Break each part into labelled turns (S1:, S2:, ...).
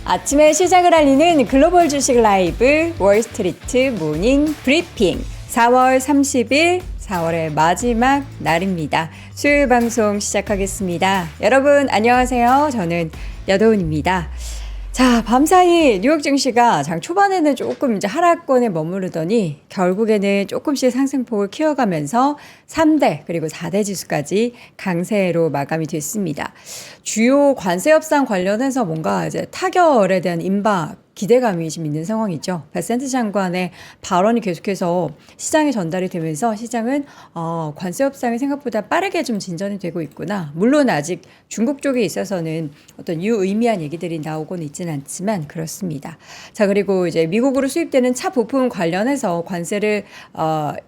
S1: 아침에 시작을 알리는 글로벌 주식 라이브 월스트리트 모닝 브리핑 4월 30일 4월의 마지막 날입니다. 수요일 방송 시작하겠습니다. 여러분 안녕하세요. 저는 여도은입니다. 자, 밤사이 뉴욕 증시가 장 초반에는 조금 이제 하락권에 머무르더니 결국에는 조금씩 상승폭을 키워가면서 3대 그리고 4대 지수까지 강세로 마감이 됐습니다. 주요 관세 협상 관련해서 뭔가 이제 타결에 대한 임박 기대감이 지금 있는 상황이죠. 베센트 장관의 발언이 계속해서 시장에 전달이 되면서 시장은 관세 협상이 생각보다 빠르게 좀 진전이 되고 있구나. 물론 아직 중국 쪽에 있어서는 어떤 유의미한 얘기들이 나오고는 있지는 않지만 그렇습니다. 자, 그리고 이제 미국으로 수입되는 차 부품 관련해서 관세를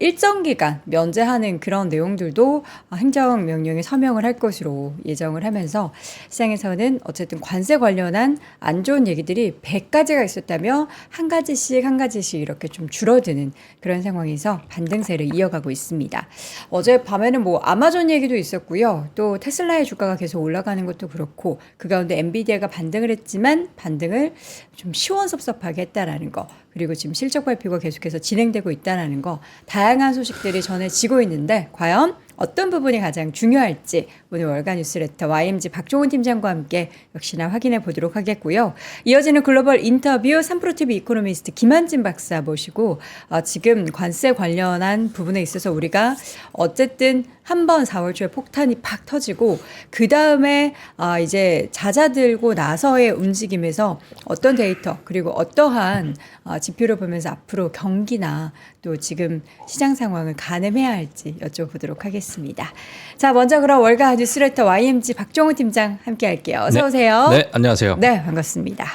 S1: 일정 기간 면제하는 그런 내용들도 행정명령에 서명을 할 것으로 예정을 하면서 시장에서는 어쨌든 관세 관련한 안 좋은 얘기들이 100가지가 있었다며 한 가지씩 이렇게 좀 줄어드는 그런 상황에서 반등세를 이어가고 있습니다. 어제 밤에는 뭐 아마존 얘기도 있었고요. 또 테슬라의 주가가 계속 올라가는 것도 그렇고 그 가운데 엔비디아가 반등을 했지만 반등을 좀 시원섭섭하게 했다라는 거, 그리고 지금 실적 발표가 계속해서 진행되고 있다라는 거, 다양한 소식들이 전해지고 있는데 과연 어떤 부분이 가장 중요할지 오늘 월간 뉴스레터 YMG 박종훈 팀장과 함께 역시나 확인해 보도록 하겠고요. 이어지는 글로벌 인터뷰 3프로TV 이코노미스트 김한진 박사 모시고 지금 관세 관련한 부분에 있어서 우리가 어쨌든 한번 4월 초에 폭탄이 팍 터지고 그 다음에 이제 잦아들고 나서의 움직임에서 어떤 데이터 그리고 어떠한 지표를 보면서 앞으로 경기나 또 지금 시장 상황을 가늠해야 할지 여쭤보도록 하겠습니다. 자, 먼저 그럼 월간 뉴스레터 YMG 박종훈 팀장 함께 할게요. 어서 오세요.
S2: 네, 안녕하세요.
S1: 네, 반갑습니다.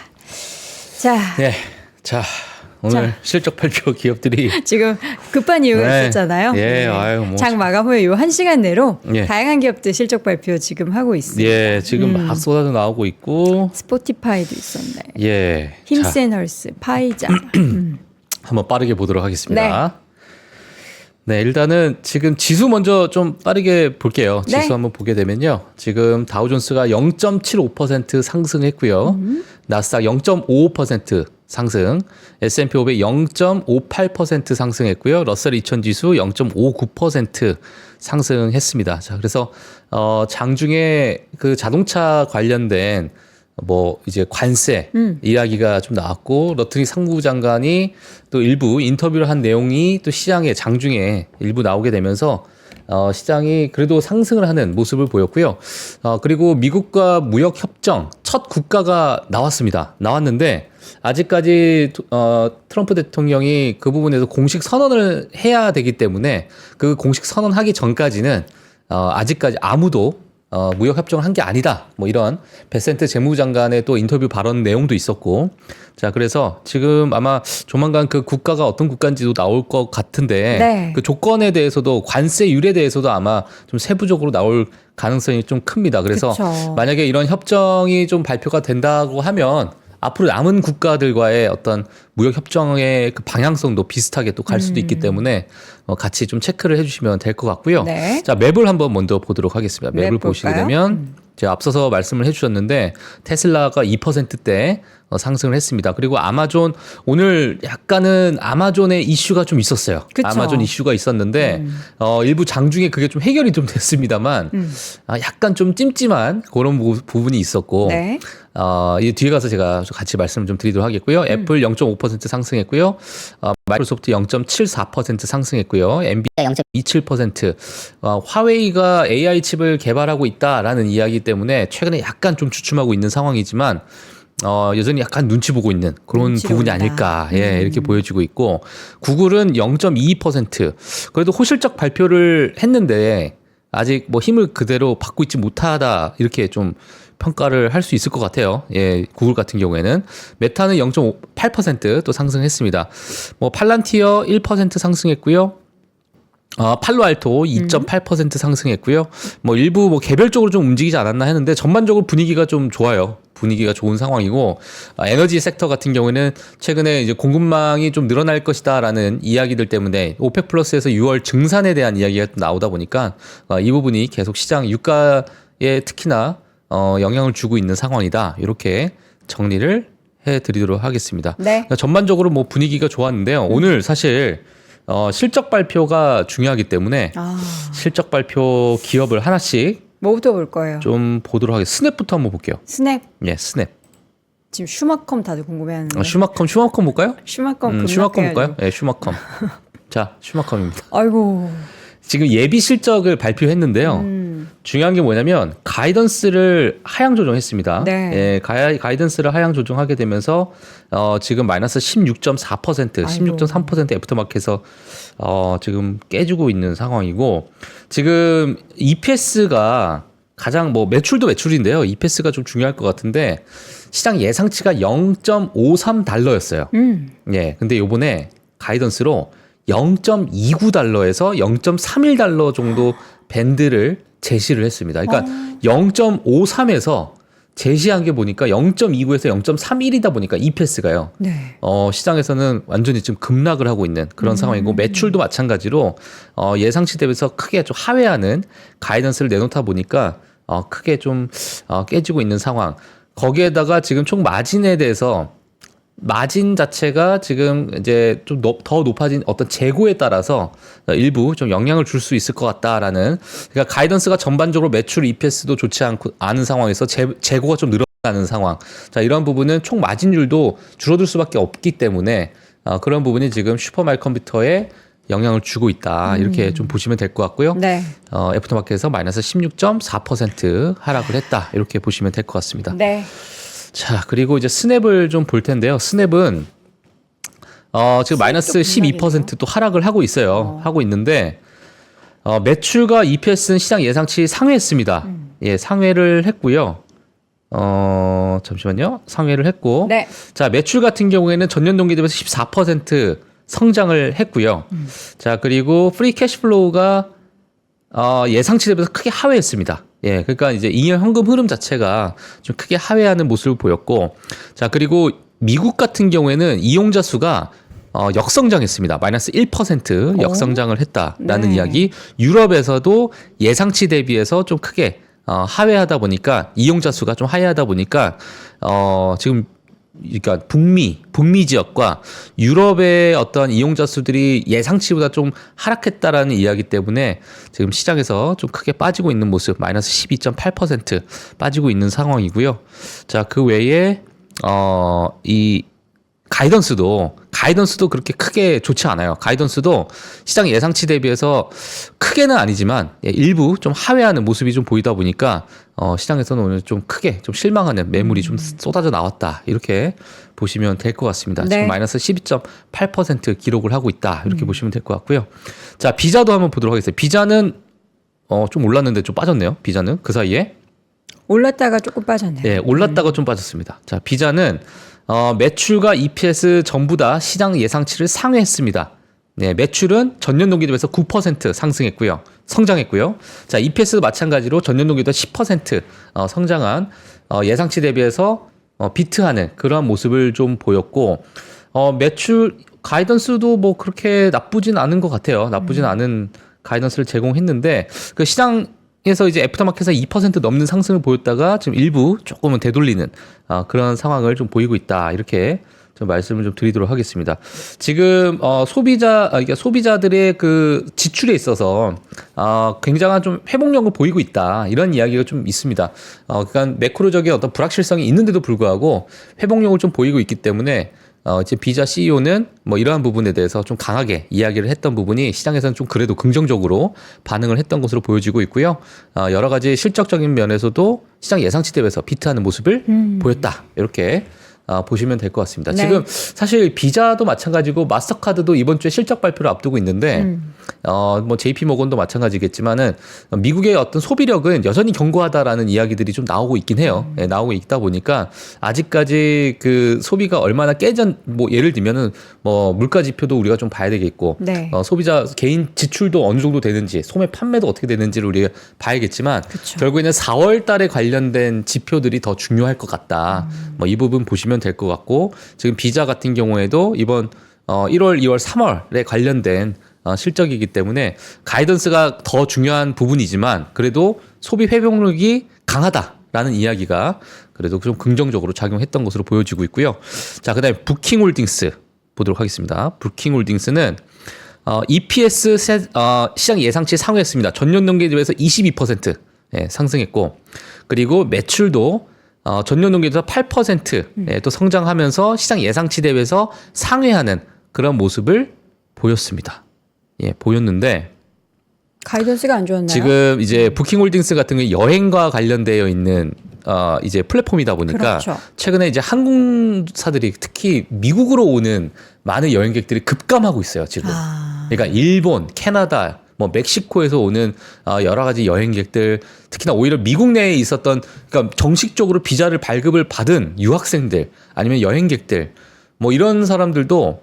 S1: 자,
S2: 오늘 실적 발표 기업들이
S1: 지금 급한 이유가 있었잖아요. 장 마감 후에 요 1시간 내로 다양한 기업들 실적 발표 지금 하고 있습니다.
S2: 지금 막 쏟아져 나오고 있고
S1: 스포티파이도 있었네. 힘센 헐스, 파이자.
S2: 한번 빠르게 보도록 하겠습니다. 네, 일단은 지금 지수 먼저 좀 빠르게 볼게요. 지수 한번 보게 되면요. 지금 다우존스가 0.75% 상승했고요. 나스닥 0.55% 상승, S&P 500 0.58% 상승했고요. 러셀 2000 지수 0.59% 상승했습니다. 자, 그래서 장중에 그 자동차 관련된 뭐 이제 관세 이야기가 좀 나왔고, 러트리 상무부 장관이 또 일부 인터뷰를 한 내용이 또 시장에 장중에 일부 나오게 되면서 시장이 그래도 상승을 하는 모습을 보였고요. 그리고 미국과 무역 협정 첫 국가가 나왔는데 아직까지 트럼프 대통령이 그 부분에서 공식 선언을 해야 되기 때문에 그 공식 선언하기 전까지는 아직까지 아무도 무역 협정을 한 게 아니다. 뭐 이런 베센트 재무장관의 또 인터뷰 발언 내용도 있었고, 자, 그래서 지금 아마 조만간 그 국가가 어떤 국가인지도 나올 것 같은데 그 조건에 대해서도 관세율에 대해서도 아마 좀 세부적으로 나올 가능성이 좀 큽니다. 그래서 만약에 이런 협정이 좀 발표가 된다고 하면 앞으로 남은 국가들과의 어떤 무역 협정의 그 방향성도 비슷하게 또 갈 수도 있기 때문에 같이 좀 체크를 해주시면 될 것 같고요. 자, 맵을 한번 먼저 보도록 하겠습니다. 맵을 보시게 되면 제가 앞서서 말씀을 해주셨는데 테슬라가 2%대 상승을 했습니다. 그리고 아마존, 오늘 약간은 아마존의 이슈가 좀 있었어요. 아마존 이슈가 있었는데 일부 장중에 그게 좀 해결이 좀 됐습니다만 약간 좀 찜찜한 그런 부분이 있었고 이 뒤에 가서 제가 같이 말씀을 좀 드리도록 하겠고요. 애플 0.5% 상승했고요. 마이크로소프트 0.74% 상승했고요. 엔비디아 0.27%. 화웨이가 AI 칩을 개발하고 있다라는 이야기 때문에 최근에 약간 좀 주춤하고 있는 상황이지만 여전히 약간 눈치 보고 있는 그런 부분이 아닐까 이렇게 보여지고 있고, 구글은 0.22%. 그래도 호실적 발표를 했는데 아직 뭐 힘을 그대로 받고 있지 못하다 이렇게 좀 평가를 할 수 있을 것 같아요. 구글 같은 경우에는 메타는 0.8% 상승했습니다. 뭐 팔란티어 1% 상승했고요. 팔로알토 2.8% 상승했고요. 뭐 일부 뭐 개별적으로 좀 움직이지 않았나 했는데 전반적으로 분위기가 좀 좋아요. 분위기가 좋은 상황이고, 에너지 섹터 같은 경우에는 최근에 이제 공급망이 좀 늘어날 것이다라는 이야기들 때문에 오펙 플러스에서 6월 증산에 대한 이야기가 나오다 보니까 이 부분이 계속 시장 유가에 특히나 영향을 주고 있는 상황이다. 이렇게 정리를 해드리도록 하겠습니다.
S1: 네.
S2: 그러니까 전반적으로 뭐 분위기가 좋았는데요. 오늘 사실 실적 발표가 중요하기 때문에 실적 발표 기업을 하나씩
S1: 뭐부터 볼 거예요?
S2: 좀 보도록 하겠습니다. 스냅부터 한번 볼게요.
S1: 스냅.
S2: 예, 스냅.
S1: 지금 슈마컴 다들 궁금해하는데.
S2: 슈마컴 볼까요?
S1: 슈마컴
S2: 슈마컴 볼까요? 예, 슈마컴. 자, 슈마컴입니다.
S1: 아이고.
S2: 지금 예비 실적을 발표했는데요. 중요한 게 뭐냐면 가이던스를 하향 조정했습니다.
S1: 네.
S2: 예, 가이던스를 하향 조정하게 되면서 지금 마이너스 16.4%, 16.3% 애프터마켓에서 지금 깨지고 있는 상황이고 지금 EPS가 가장 뭐 매출도 매출인데요. EPS가 좀 중요할 것 같은데 시장 예상치가 0.53달러였어요. 예, 근데 요번에 가이던스로 0.29달러에서 0.31달러 정도 밴드를 제시를 했습니다. 그러니까 0.53에서 제시한 게 보니까 0.29에서 0.31이다 보니까 EPS가요.
S1: 네.
S2: 시장에서는 완전히 지금 급락을 하고 있는 그런 상황이고 매출도 마찬가지로 예상치 대비해서 크게 좀 하회하는 가이던스를 내놓다 보니까 크게 좀 깨지고 있는 상황. 거기에다가 지금 총 마진에 대해서 마진 자체가 지금 이제 좀 더 높아진 어떤 재고에 따라서 일부 좀 영향을 줄 수 있을 것 같다라는 그러니까 가이던스가 전반적으로 매출 EPS도 좋지 않은 상황에서 재고가 좀 늘어나는 상황. 자, 이런 부분은 총 마진율도 줄어들 수밖에 없기 때문에 그런 부분이 지금 슈퍼마일 컴퓨터에 영향을 주고 있다. 이렇게 좀 보시면 될 것 같고요.
S1: 네.
S2: 애프터마켓에서 마이너스 16.4% 하락을 했다. 이렇게 보시면 될 것 같습니다.
S1: 네.
S2: 자, 그리고 이제 스냅을 좀 볼 텐데요. 스냅은 지금 마이너스 12%또 하락을 하고 있어요. 하고 있는데 매출과 EPS는 시장 예상치 상회했습니다. 예, 상회를 했고요. 잠시만요. 상회를 했고.
S1: 네.
S2: 자, 매출 같은 경우에는 전년 동기 대비해서 14% 성장을 했고요. 자, 그리고 프리 캐시플로우가 예상치 대비해서 크게 하회했습니다. 예, 그러니까 이제 잉여 현금 흐름 자체가 좀 크게 하회하는 모습을 보였고, 자, 그리고 미국 같은 경우에는 이용자 수가 역성장했습니다. 마이너스 1% 역성장을 했다라는
S1: 네.
S2: 이야기. 유럽에서도 예상치 대비해서 좀 크게 하회하다 보니까 이용자 수가 좀 하회하다 보니까 지금 그러니까 북미 지역과 유럽의 어떤 이용자 수들이 예상치보다 좀 하락했다라는 이야기 때문에 지금 시장에서 좀 크게 빠지고 있는 모습, 마이너스 12.8% 빠지고 있는 상황이고요. 자, 그 외에 이 가이던스도 그렇게 크게 좋지 않아요. 가이던스도 시장 예상치 대비해서 크게는 아니지만 일부 좀 하회하는 모습이 좀 보이다 보니까 시장에서는 오늘 좀 크게 좀 실망하는 매물이 좀 쏟아져 나왔다. 이렇게 보시면 될 것 같습니다.
S1: 네.
S2: 지금 마이너스 12.8% 기록을 하고 있다. 이렇게 보시면 될 것 같고요. 자, 비자도 한번 보도록 하겠습니다. 비자는 좀 올랐는데 좀 빠졌네요. 비자는 그 사이에
S1: 올랐다가 조금 빠졌네요.
S2: 예, 올랐다가 좀 빠졌습니다. 자, 비자는 매출과 EPS 전부 다 시장 예상치를 상회했습니다. 네, 매출은 전년 동기 대비해서 9% 상승했고요. 성장했고요. 자, EPS도 마찬가지로 전년 동기 대비 10% 성장한 예상치 대비해서 비트하는 그러한 모습을 좀 보였고 매출 가이던스도 뭐 그렇게 나쁘진 않은 것 같아요. 나쁘진 않은 가이던스를 제공했는데 그 시장에서 이제 애프터마켓에서 2% 넘는 상승을 보였다가 지금 일부 조금은 되돌리는 그런 상황을 좀 보이고 있다. 이렇게 좀 말씀을 좀 드리도록 하겠습니다. 지금 그러니까 소비자들의 그 지출에 있어서 굉장한 좀 회복력을 보이고 있다. 이런 이야기가 좀 있습니다. 그러니까 매크로적인 어떤 불확실성이 있는데도 불구하고 회복력을 좀 보이고 있기 때문에 이제 비자 CEO는 뭐 이러한 부분에 대해서 좀 강하게 이야기를 했던 부분이 시장에서는 좀 그래도 긍정적으로 반응을 했던 것으로 보여지고 있고요. 여러 가지 실적적인 면에서도 시장 예상치 대비해서 비트하는 모습을 보였다. 이렇게 보시면 될 것 같습니다.
S1: 네.
S2: 지금 사실 비자도 마찬가지고 마스터카드도 이번 주에 실적 발표를 앞두고 있는데 뭐 JP 모건도 마찬가지겠지만은 미국의 어떤 소비력은 여전히 견고하다라는 이야기들이 좀 나오고 있긴 해요. 예, 나오고 있다 보니까 아직까지 그 소비가 얼마나 뭐 예를 들면은 뭐 물가 지표도 우리가 좀 봐야 되겠고
S1: 네.
S2: 소비자 개인 지출도 어느 정도 되는지 소매 판매도 어떻게 되는지를 우리가 봐야겠지만
S1: 그쵸.
S2: 결국에는 4월 달에 관련된 지표들이 더 중요할 것 같다. 뭐 이 부분 보시면 될 것 같고 지금 비자 같은 경우에도 이번 1월, 2월, 3월에 관련된 실적이기 때문에 가이던스가 더 중요한 부분이지만 그래도 소비 회복력이 강하다. 라는 이야기가 그래도 좀 긍정적으로 작용했던 것으로 보여지고 있고요. 자, 그다음에 부킹홀딩스 보도록 하겠습니다. 부킹홀딩스는 EPS 시장 예상치 상회했습니다. 전년 동기에 비해서 22% 상승했고, 그리고 매출도 전년 동기에 비해서 8% 또 성장하면서 시장 예상치 대비해서 상회하는 그런 모습을 보였습니다. 예, 보였는데
S1: 가이던스가 안 좋았나요?
S2: 지금 이제 부킹홀딩스 같은 경우 여행과 관련되어 있는 이제 플랫폼이다 보니까
S1: 그렇죠.
S2: 최근에 이제 항공사들이 특히 미국으로 오는 많은 여행객들이 급감하고 있어요, 지금. 그러니까 일본, 캐나다, 뭐 멕시코에서 오는 여러 가지 여행객들, 특히나 오히려 미국 내에 있었던, 그러니까 정식적으로 비자를 발급을 받은 유학생들 아니면 여행객들, 뭐 이런 사람들도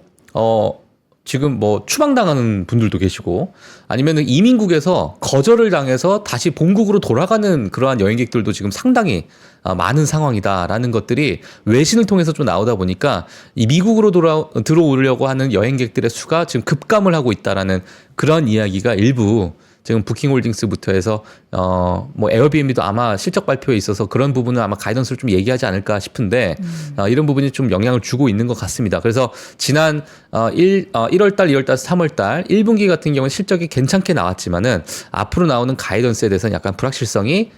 S2: 지금 뭐 추방당하는 분들도 계시고, 아니면은 이민국에서 거절을 당해서 다시 본국으로 돌아가는 그러한 여행객들도 지금 상당히 많은 상황이다라는 것들이 외신을 통해서 좀 나오다 보니까 이 미국으로 들어오려고 하는 여행객들의 수가 지금 급감을 하고 있다라는 그런 이야기가 일부 지금 부킹홀딩스부터 해서 뭐 에어비앤비도 아마 실적 발표에 있어서 그런 부분은 아마 가이던스를 좀 얘기하지 않을까 싶은데 이런 부분이 좀 영향을 주고 있는 것 같습니다. 그래서 지난 1월달, 2월달, 3월달 1분기 같은 경우는 실적이 괜찮게 나왔지만은 앞으로 나오는 가이던스에 대해서는 약간 불확실성이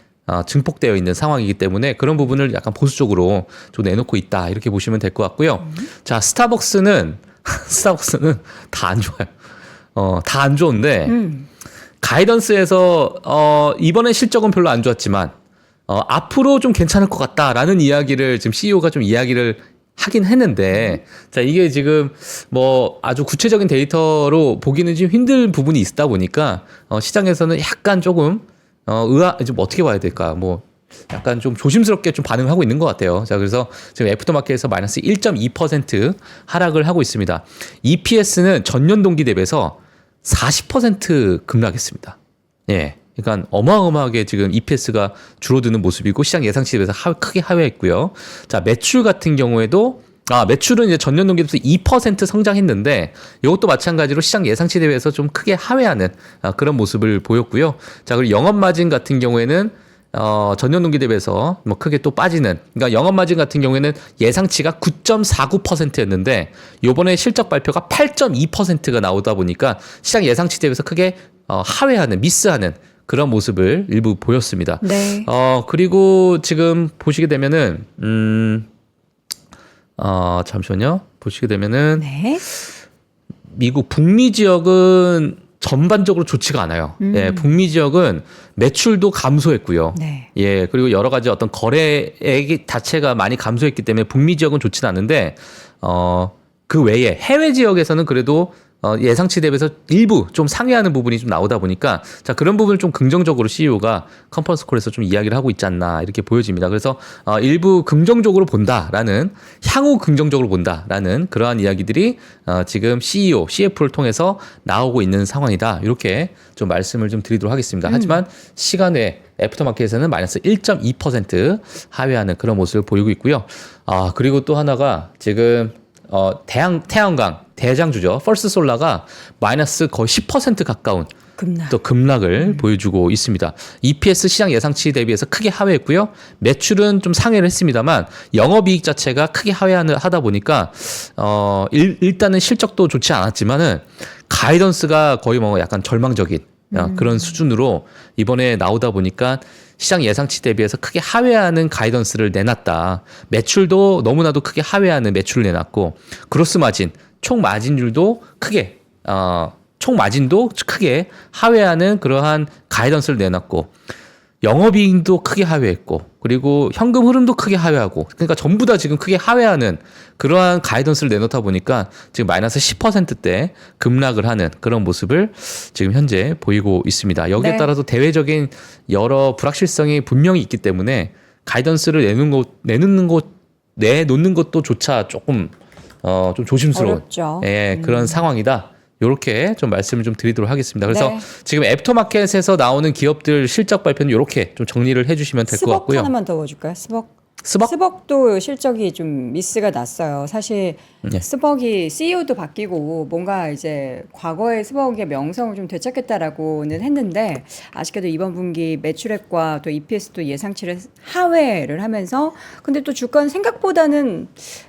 S2: 증폭되어 있는 상황이기 때문에 그런 부분을 약간 보수적으로 좀 내놓고 있다, 이렇게 보시면 될 것 같고요. 자, 스타벅스는 다 안 좋아요. 다 안 좋은데 가이던스에서 이번에 실적은 별로 안 좋았지만 앞으로 좀 괜찮을 것 같다라는 이야기를 지금 CEO가 좀 이야기를 하긴 했는데, 자, 이게 지금 뭐 아주 구체적인 데이터로 보기는 좀 힘든 부분이 있다 보니까 시장에서는 약간 조금 좀 어떻게 봐야 될까, 뭐 약간 좀 조심스럽게 좀 반응하고 있는 것 같아요. 자, 그래서 지금 애프터마켓에서 마이너스 1.2% 하락을 하고 있습니다. EPS는 전년 동기 대비해서 40% 급락했습니다. 예. 그러니까 어마어마하게 지금 EPS가 줄어드는 모습이고 시장 예상치 대비해서 크게 하회했고요. 자, 매출 같은 경우에도 매출은 이제 전년 동기 대비해서 2% 성장했는데 이것도 마찬가지로 시장 예상치 대비해서 좀 크게 하회하는 그런 모습을 보였고요. 자, 그리고 영업 마진 같은 경우에는 전년 동기 대비해서 뭐 크게 또 빠지는, 그러니까 영업 마진 같은 경우에는 예상치가 9.49%였는데 요번에 실적 발표가 8.2%가 나오다 보니까 시장 예상치 대비해서 크게 하회하는, 미스하는 그런 모습을 일부 보였습니다.
S1: 네.
S2: 그리고 지금 보시게 되면은 잠시만요. 보시게 되면은
S1: 네.
S2: 미국 북미 지역은 전반적으로 좋지가 않아요. 예, 북미 지역은 매출도 감소했고요.
S1: 네.
S2: 예, 그리고 여러 가지 어떤 거래액 자체가 많이 감소했기 때문에 북미 지역은 좋지는 않은데, 그 외에 해외 지역에서는 그래도 예상치 대비해서 일부 좀 상회하는 부분이 좀 나오다 보니까, 자, 그런 부분을 좀 긍정적으로 CEO가 컨퍼런스 콜에서 좀 이야기를 하고 있지 않나, 이렇게 보여집니다. 그래서 일부 긍정적으로 본다라는, 향후 긍정적으로 본다라는 그러한 이야기들이 지금 CEO, CF를 통해서 나오고 있는 상황이다, 이렇게 좀 말씀을 좀 드리도록 하겠습니다. 하지만 시간에 애프터마켓에서는 마이너스 1.2% 하회하는 그런 모습을 보이고 있고요. 그리고 또 하나가 지금 태양광 대장주죠. 퍼스트솔라가 마이너스 거의 10% 가까운 또 급락을 보여주고 있습니다. EPS 시장 예상치 대비해서 크게 하회했고요. 매출은 좀 상회를 했습니다만 영업이익 자체가 크게 하회하다 보니까 일단은 실적도 좋지 않았지만은 가이던스가 거의 뭐 약간 절망적인 그런 수준으로 이번에 나오다 보니까 시장 예상치 대비해서 크게 하회하는 가이던스를 내놨다. 매출도 너무나도 크게 하회하는 매출을 내놨고, 그로스 마진, 총 마진율도 크게 총 마진도 크게 하회하는 그러한 가이던스를 내놨고, 영업이익도 크게 하회했고, 그리고 현금 흐름도 크게 하회하고, 그러니까 전부 다 지금 크게 하회하는 그러한 가이던스를 내놓다 보니까 지금 마이너스 10%대 급락을 하는 그런 모습을 지금 현재 보이고 있습니다. 여기에
S1: 네.
S2: 따라서 대외적인 여러 불확실성이 분명히 있기 때문에 가이던스를 내놓는 것도 조차 조금 좀 조심스러운
S1: 어렵죠.
S2: 그런 상황이다. 이렇게 좀 말씀을 좀 드리도록 하겠습니다. 그래서
S1: 네.
S2: 지금 애프터마켓에서 나오는 기업들 실적 발표는 이렇게 좀 정리를 해주시면 될 것
S1: 스벅
S2: 같고요.
S1: 하나만 더 보여줄까요? 스벅. 스벅도 실적이 좀 미스가 났어요. 사실
S2: 네.
S1: 스벅이 CEO도 바뀌고 뭔가 이제 과거의 스벅의 명성을 좀 되찾겠다라고는 했는데 아쉽게도 이번 분기 매출액과 또 EPS도 예상치를 하회를 하면서 근데 또 주가는 생각보다는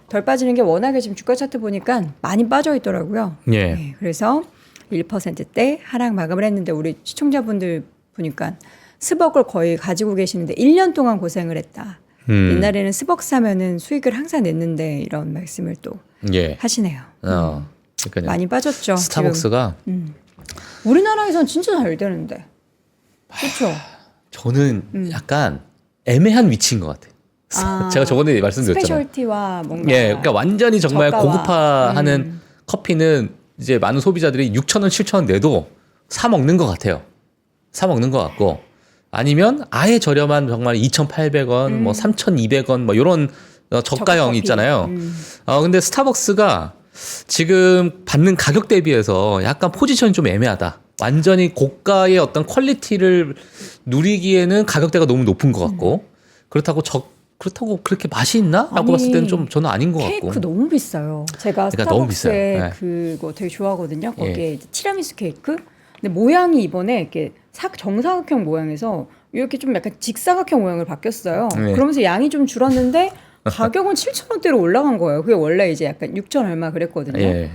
S1: 덜 빠지는 게 워낙에 지금 주가 차트 보니까 많이 빠져 있더라고요.
S2: 예.
S1: 네, 그래서 1%대 하락 마감을 했는데 우리 시청자분들 보니까 스벅을 거의 가지고 계시는데 1년 동안 고생을 했다. 옛날에는 스벅 사면은 수익을 항상 냈는데 이런 말씀을 또
S2: 예.
S1: 하시네요.
S2: 그러니까요.
S1: 많이 빠졌죠.
S2: 스타벅스가
S1: 우리나라에선 진짜 잘 되는데. 그렇죠.
S2: 저는 약간 애매한 위치인 것 같아요.
S1: 아,
S2: 제가 저번에 말씀드렸잖아요.
S1: 스페셜티와 뭔가
S2: 예, 그러니까 완전히 정말
S1: 저가와.
S2: 고급화하는 커피는 이제 많은 소비자들이 6,000원, 7,000원 내도 사 먹는 것 같아요. 사 먹는 것 같고 아니면 아예 저렴한 정말 2,800원, 뭐 3,200원 뭐 이런 저가형
S1: 저가
S2: 있잖아요. 근데 스타벅스가 지금 받는 가격 대비해서 약간 포지션이 좀 애매하다. 완전히 고가의 어떤 퀄리티를 누리기에는 가격대가 너무 높은 것 같고 그렇다고 그렇게 맛이 있나? 라고
S1: 아니,
S2: 봤을 때는 좀 저는 아닌 것
S1: 케이크
S2: 같고.
S1: 너무 비싸요. 제가
S2: 그러니까 너무 비싸요.
S1: 스타벅스에
S2: 네.
S1: 그거 되게 좋아하거든요. 거기에
S2: 예.
S1: 이제 티라미수 케이크. 근데 모양이 이번에 이렇게 정사각형 모양에서 이렇게 좀 약간 직사각형 모양으로 바뀌었어요.
S2: 네.
S1: 그러면서 양이 좀 줄었는데 가격은 7,000원대로 올라간 거예요. 그게 원래 이제 약간 6,000 얼마 그랬거든요.
S2: 예.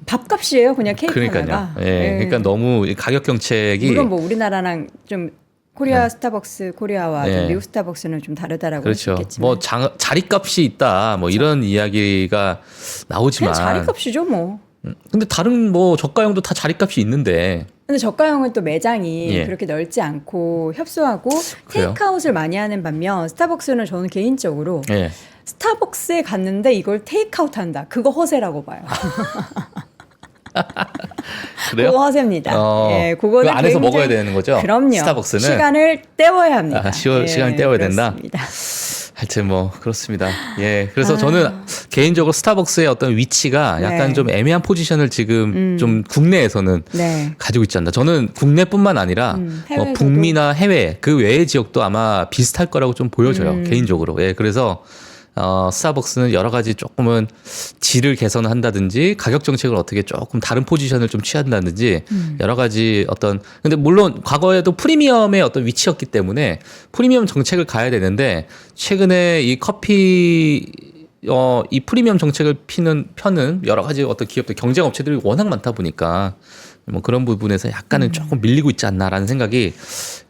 S1: 밥값이에요, 그냥 케이크
S2: 그러니까요.
S1: 하나가.
S2: 예. 그러니까 너무 이 가격 정책이
S1: 물론 뭐 우리나라랑 좀 코리아 스타벅스 코리아와 좀
S2: 네.
S1: 미국 스타벅스는 좀 다르다라고
S2: 그렇죠.
S1: 할 수 있겠지만
S2: 뭐 자리값이 있다. 뭐 이런 이야기가 나오지만
S1: 그냥 자리값이죠 뭐.
S2: 근데 다른 뭐 저가형도 다 자리값이 있는데
S1: 근데 저가형은 또 매장이
S2: 예.
S1: 그렇게 넓지 않고 협소하고
S2: 그래요?
S1: 테이크아웃을 많이 하는 반면 스타벅스는 저는 개인적으로
S2: 예.
S1: 스타벅스에 갔는데 이걸 테이크아웃 한다. 그거 허세라고 봐요.
S2: 그래요?
S1: 그거 허세입니다. 예,
S2: 그
S1: 그거는
S2: 안에서
S1: 굉장히-
S2: 먹어야 되는 거죠?
S1: 그럼요.
S2: 스타벅스는
S1: 시간을 때워야 합니다.
S2: 아, 시간을 때워야 된다?
S1: 그렇습니다.
S2: 하여튼 뭐 그렇습니다. 예. 그래서 저는 개인적으로 스타벅스의 어떤 위치가 약간
S1: 네.
S2: 좀 애매한 포지션을 지금 좀 국내에서는
S1: 네.
S2: 가지고 있지 않나. 저는 국내뿐만 아니라 뭐
S1: 해외에서도.
S2: 북미나 해외 그 외의 지역도 아마 비슷할 거라고 좀 보여져요. 개인적으로. 예. 그래서 스타벅스는 여러 가지 조금은 질을 개선한다든지 가격 정책을 어떻게 조금 다른 포지션을 좀 취한다든지 여러 가지 근데 물론 과거에도 프리미엄의 어떤 위치였기 때문에 프리미엄 정책을 가야 되는데 최근에 이 커피 이 프리미엄 정책을 펴는 여러 가지 어떤 기업들 경쟁 업체들이 워낙 많다 보니까 뭐 그런 부분에서 약간은 조금 밀리고 있지 않나라는 생각이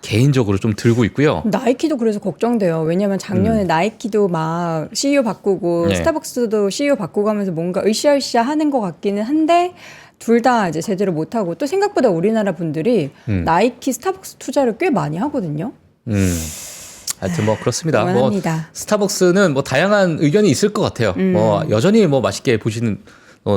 S2: 개인적으로 좀 들고 있고요.
S1: 나이키도 그래서 걱정돼요. 왜냐면 작년에 나이키도 막 CEO 바꾸고
S2: 네.
S1: 스타벅스도 CEO 바꾸고 하면서 뭔가 으쌰으쌰 하는 것 같기는 한데 둘 다 이제 제대로 못하고 또 생각보다 우리나라 분들이 나이키 스타벅스 투자를 꽤 많이 하거든요.
S2: 하여튼 뭐 그렇습니다. 뭐
S1: 응원합니다.
S2: 스타벅스는 뭐 다양한 의견이 있을 것 같아요. 뭐 여전히 뭐 맛있게 보시는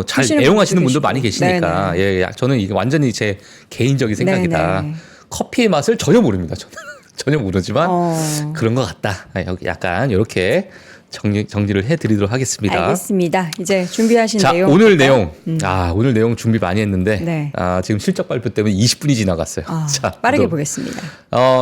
S2: 잘
S1: 드시는
S2: 애용하시는
S1: 분들도
S2: 분들 많이
S1: 계시고.
S2: 계시니까
S1: 네네.
S2: 예, 저는 이게 완전히 제 개인적인 생각이다.
S1: 네네.
S2: 커피의 맛을 전혀 모릅니다. 저는 전혀 모르지만
S1: 어.
S2: 그런 것 같다. 약간 이렇게 정리를 해드리도록 하겠습니다.
S1: 알겠습니다. 이제 준비하신
S2: 자,
S1: 내용
S2: 오늘
S1: 볼까요?
S2: 내용. 오늘 내용 준비 많이 했는데
S1: 네.
S2: 지금 실적 발표 때문에 20분이 지나갔어요. 자,
S1: 빠르게
S2: 또
S1: 보겠습니다.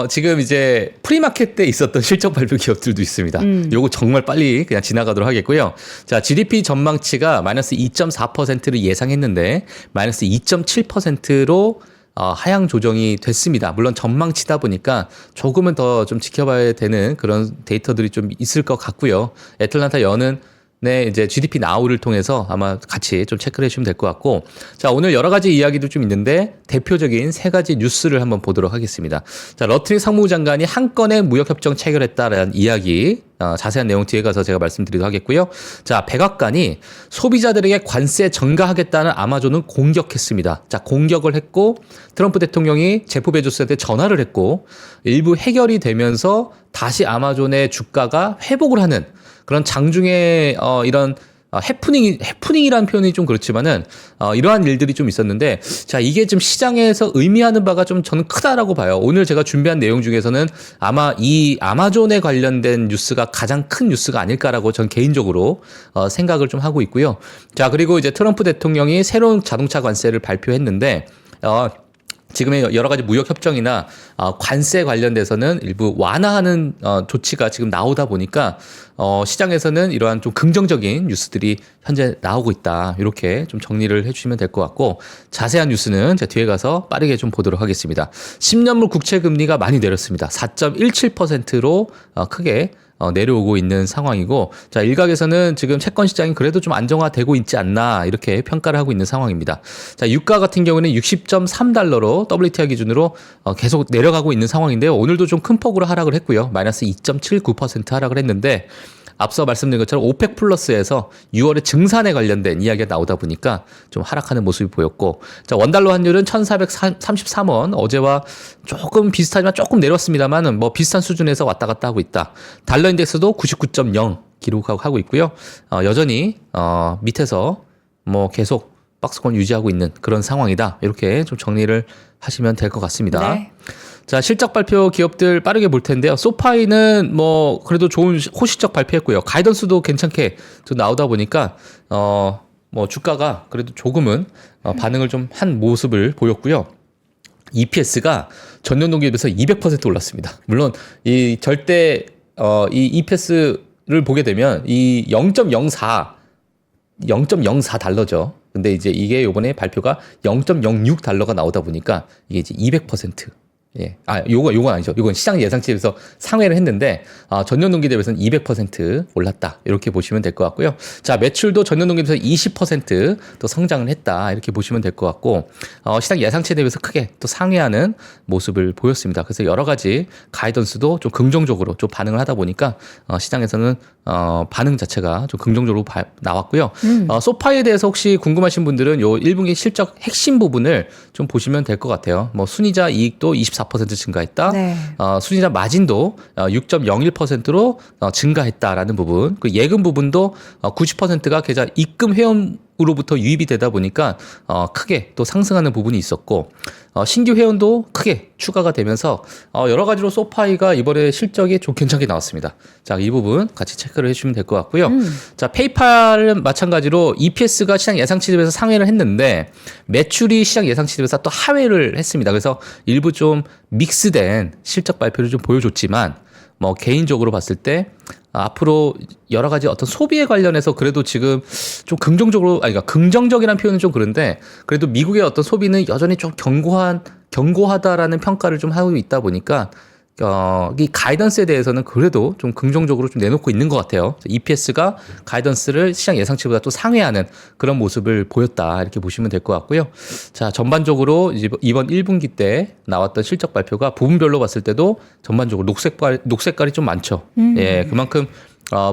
S2: 지금 이제 프리마켓 때 있었던 실적 발표 기업들도 있습니다. 요거 정말 빨리 그냥 지나가도록 하겠고요. 자, GDP 전망치가 마이너스 2.4%를 예상했는데 마이너스 2.7%로 하향 조정이 됐습니다. 물론 전망치다 보니까 조금은 더 좀 지켜봐야 되는 그런 데이터들이 좀 있을 것 같고요. 애틀란타 연은 이제 GDP 나우를 통해서 아마 같이 좀 체크를 해주시면 될 것 같고. 자, 오늘 여러 가지 이야기도 좀 있는데 대표적인 세 가지 뉴스를 한번 보도록 하겠습니다. 자, 러트리 상무장관이 한 건의 무역협정 체결했다라는 이야기. 자세한 내용 뒤에 가서 제가 말씀드리도록 하겠고요. 자, 백악관이 소비자들에게 관세 전가하겠다는 아마존은 공격했습니다. 자, 공격을 했고 트럼프 대통령이 제프 베조스한테 전화를 했고 일부 해결이 되면서 다시 아마존의 주가가 회복을 하는 그런 장중에 이런 해프닝이라는 표현이 좀 그렇지만은 이러한 일들이 좀 있었는데 자 이게 좀 시장에서 의미하는 바가 좀 저는 크다라고 봐요. 오늘 제가 준비한 내용 중에서는 아마 이 아마존에 관련된 뉴스가 가장 큰 뉴스가 아닐까라고 전 개인적으로 생각을 좀 하고 있고요. 자 그리고 이제 트럼프 대통령이 새로운 자동차 관세를 발표했는데 지금의 여러 가지 무역 협정이나 관세 관련돼서는 일부 완화하는 조치가 지금 나오다 보니까 시장에서는 이러한 좀 긍정적인 뉴스들이 현재 나오고 있다. 이렇게 좀 정리를 해주시면 될 것 같고 자세한 뉴스는 제가 뒤에 가서 빠르게 좀 보도록 하겠습니다. 10년물 국채 금리가 많이 내렸습니다. 4.17%로 크게 내려오고 있는 상황이고 자 일각에서는 지금 채권 시장이 그래도 좀 안정화되고 있지 않나 이렇게 평가를 하고 있는 상황입니다. 자 유가 같은 경우는 60.3달러로 WTI 기준으로 계속 내려가고 있는 상황인데요. 오늘도 좀 큰 폭으로 하락을 했고요. 마이너스 2.79% 하락을 했는데 앞서 말씀드린 것처럼 오펙 플러스에서 6월에 증산에 관련된 이야기가 나오다 보니까 좀 하락하는 모습이 보였고 자 원달러 환율은 1,433원 어제와 조금 비슷하지만 조금 내렸습니다만 뭐 비슷한 수준에서 왔다 갔다 하고 있다. 달러 인덱스도 99.0 기록하고 있고요. 여전히 밑에서 뭐 계속 박스권 유지하고 있는 그런 상황이다. 이렇게 좀 정리를 하시면 될 것 같습니다.
S1: 네.
S2: 자, 실적 발표 기업들 빠르게 볼 텐데요. 소파이는 뭐 그래도 좋은 호시적 발표했고요. 가이던스도 괜찮게 좀 나오다 보니까 뭐 주가가 그래도 조금은 반응을 좀 한 모습을 보였고요. EPS가 전년 동기에 비해서 200% 올랐습니다. 물론 이 절대 이 EPS를 보게 되면 이 0.04 달러죠. 근데 이제 이게 요번에 발표가 0.06 달러가 나오다 보니까 이게 이제 200%. 예. 요건 아니죠. 요건 시장 예상치에서 상회를 했는데, 전년 동기 대비해서는 200% 올랐다. 이렇게 보시면 될 것 같고요. 자, 매출도 전년 동기 대비해서 20%또 성장을 했다. 이렇게 보시면 될 것 같고, 시장 예상치에 대비해서 크게 또 상회하는 모습을 보였습니다. 그래서 여러 가지 가이던스도 좀 긍정적으로 좀 반응을 하다 보니까, 시장에서는, 반응 자체가 좀 긍정적으로 나왔고요. 소파에 대해서 혹시 궁금하신 분들은 요 1분기 실적 핵심 부분을 좀 보시면 될 것 같아요. 뭐 순이자 이익도 24% 증가했다. 네. 순이자 마진도 6.01%로 증가했다라는 부분. 그 예금 부분도 90%가 계좌 입금 회원으로부터 유입이 되다 보니까 크게 또 상승하는 부분이 있었고 신규 회원도 크게 추가가 되면서 여러 가지로 소파이가 이번에 실적이 좀 괜찮게 나왔습니다. 자, 이 부분 같이 체크를 해주시면 될 것 같고요. 자, 페이팔은 마찬가지로 EPS가 시장 예상치 대비해서 상회를 했는데 매출이 시장 예상치 대비해서 또 하회를 했습니다. 그래서 일부 좀 믹스된 실적 발표를 좀 보여줬지만 뭐 개인적으로 봤을 때 앞으로 여러 가지 어떤 소비에 관련해서 그래도 지금 좀 긍정적으로, 그러니까 긍정적이라는 표현은 좀 그런데 그래도 미국의 어떤 소비는 여전히 좀 견고하다라는 평가를 좀 하고 있다 보니까 이 가이던스에 대해서는 그래도 좀 긍정적으로 좀 내놓고 있는 것 같아요. EPS가 가이던스를 시장 예상치보다 또 상회하는 그런 모습을 보였다. 이렇게 보시면 될 것 같고요. 자, 전반적으로 이번 1분기 때 나왔던 실적 발표가 부분별로 봤을 때도 전반적으로 녹색깔이 좀 많죠. 예, 그만큼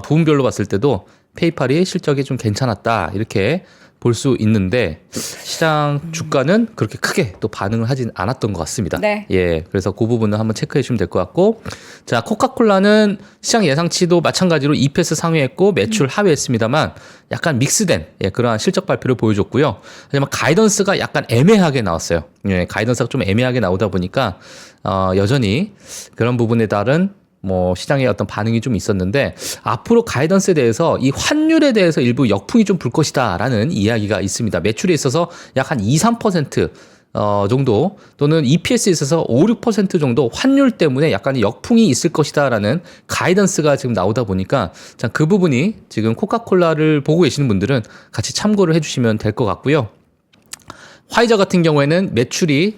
S2: 부분별로 봤을 때도 페이팔이 실적이 좀 괜찮았다. 이렇게 볼 수 있는데 시장 주가는 그렇게 크게 또 반응을 하진 않았던 것 같습니다. 네. 예, 그래서 그 부분은 한번 체크해 주시면 될 것 같고, 자, 코카콜라는 시장 예상치도 마찬가지로 EPS 상회했고 매출 하회했습니다만 약간 믹스된 그러한 실적 발표를 보여줬고요. 하지만 가이던스가 약간 애매하게 나왔어요. 예, 가이던스가 좀 애매하게 나오다 보니까 여전히 그런 부분에 따른 뭐 시장의 어떤 반응이 좀 있었는데 앞으로 가이던스에 대해서 이 환율에 대해서 일부 역풍이 좀 불 것이다라는 이야기가 있습니다. 매출에 있어서 약 한 2-3% 정도 또는 EPS에 있어서 5-6% 정도 환율 때문에 약간의 역풍이 있을 것이다라는 가이던스가 지금 나오다 보니까 자, 그 부분이 지금 코카콜라를 보고 계시는 분들은 같이 참고를 해주시면 될 것 같고요. 화이자 같은 경우에는 매출이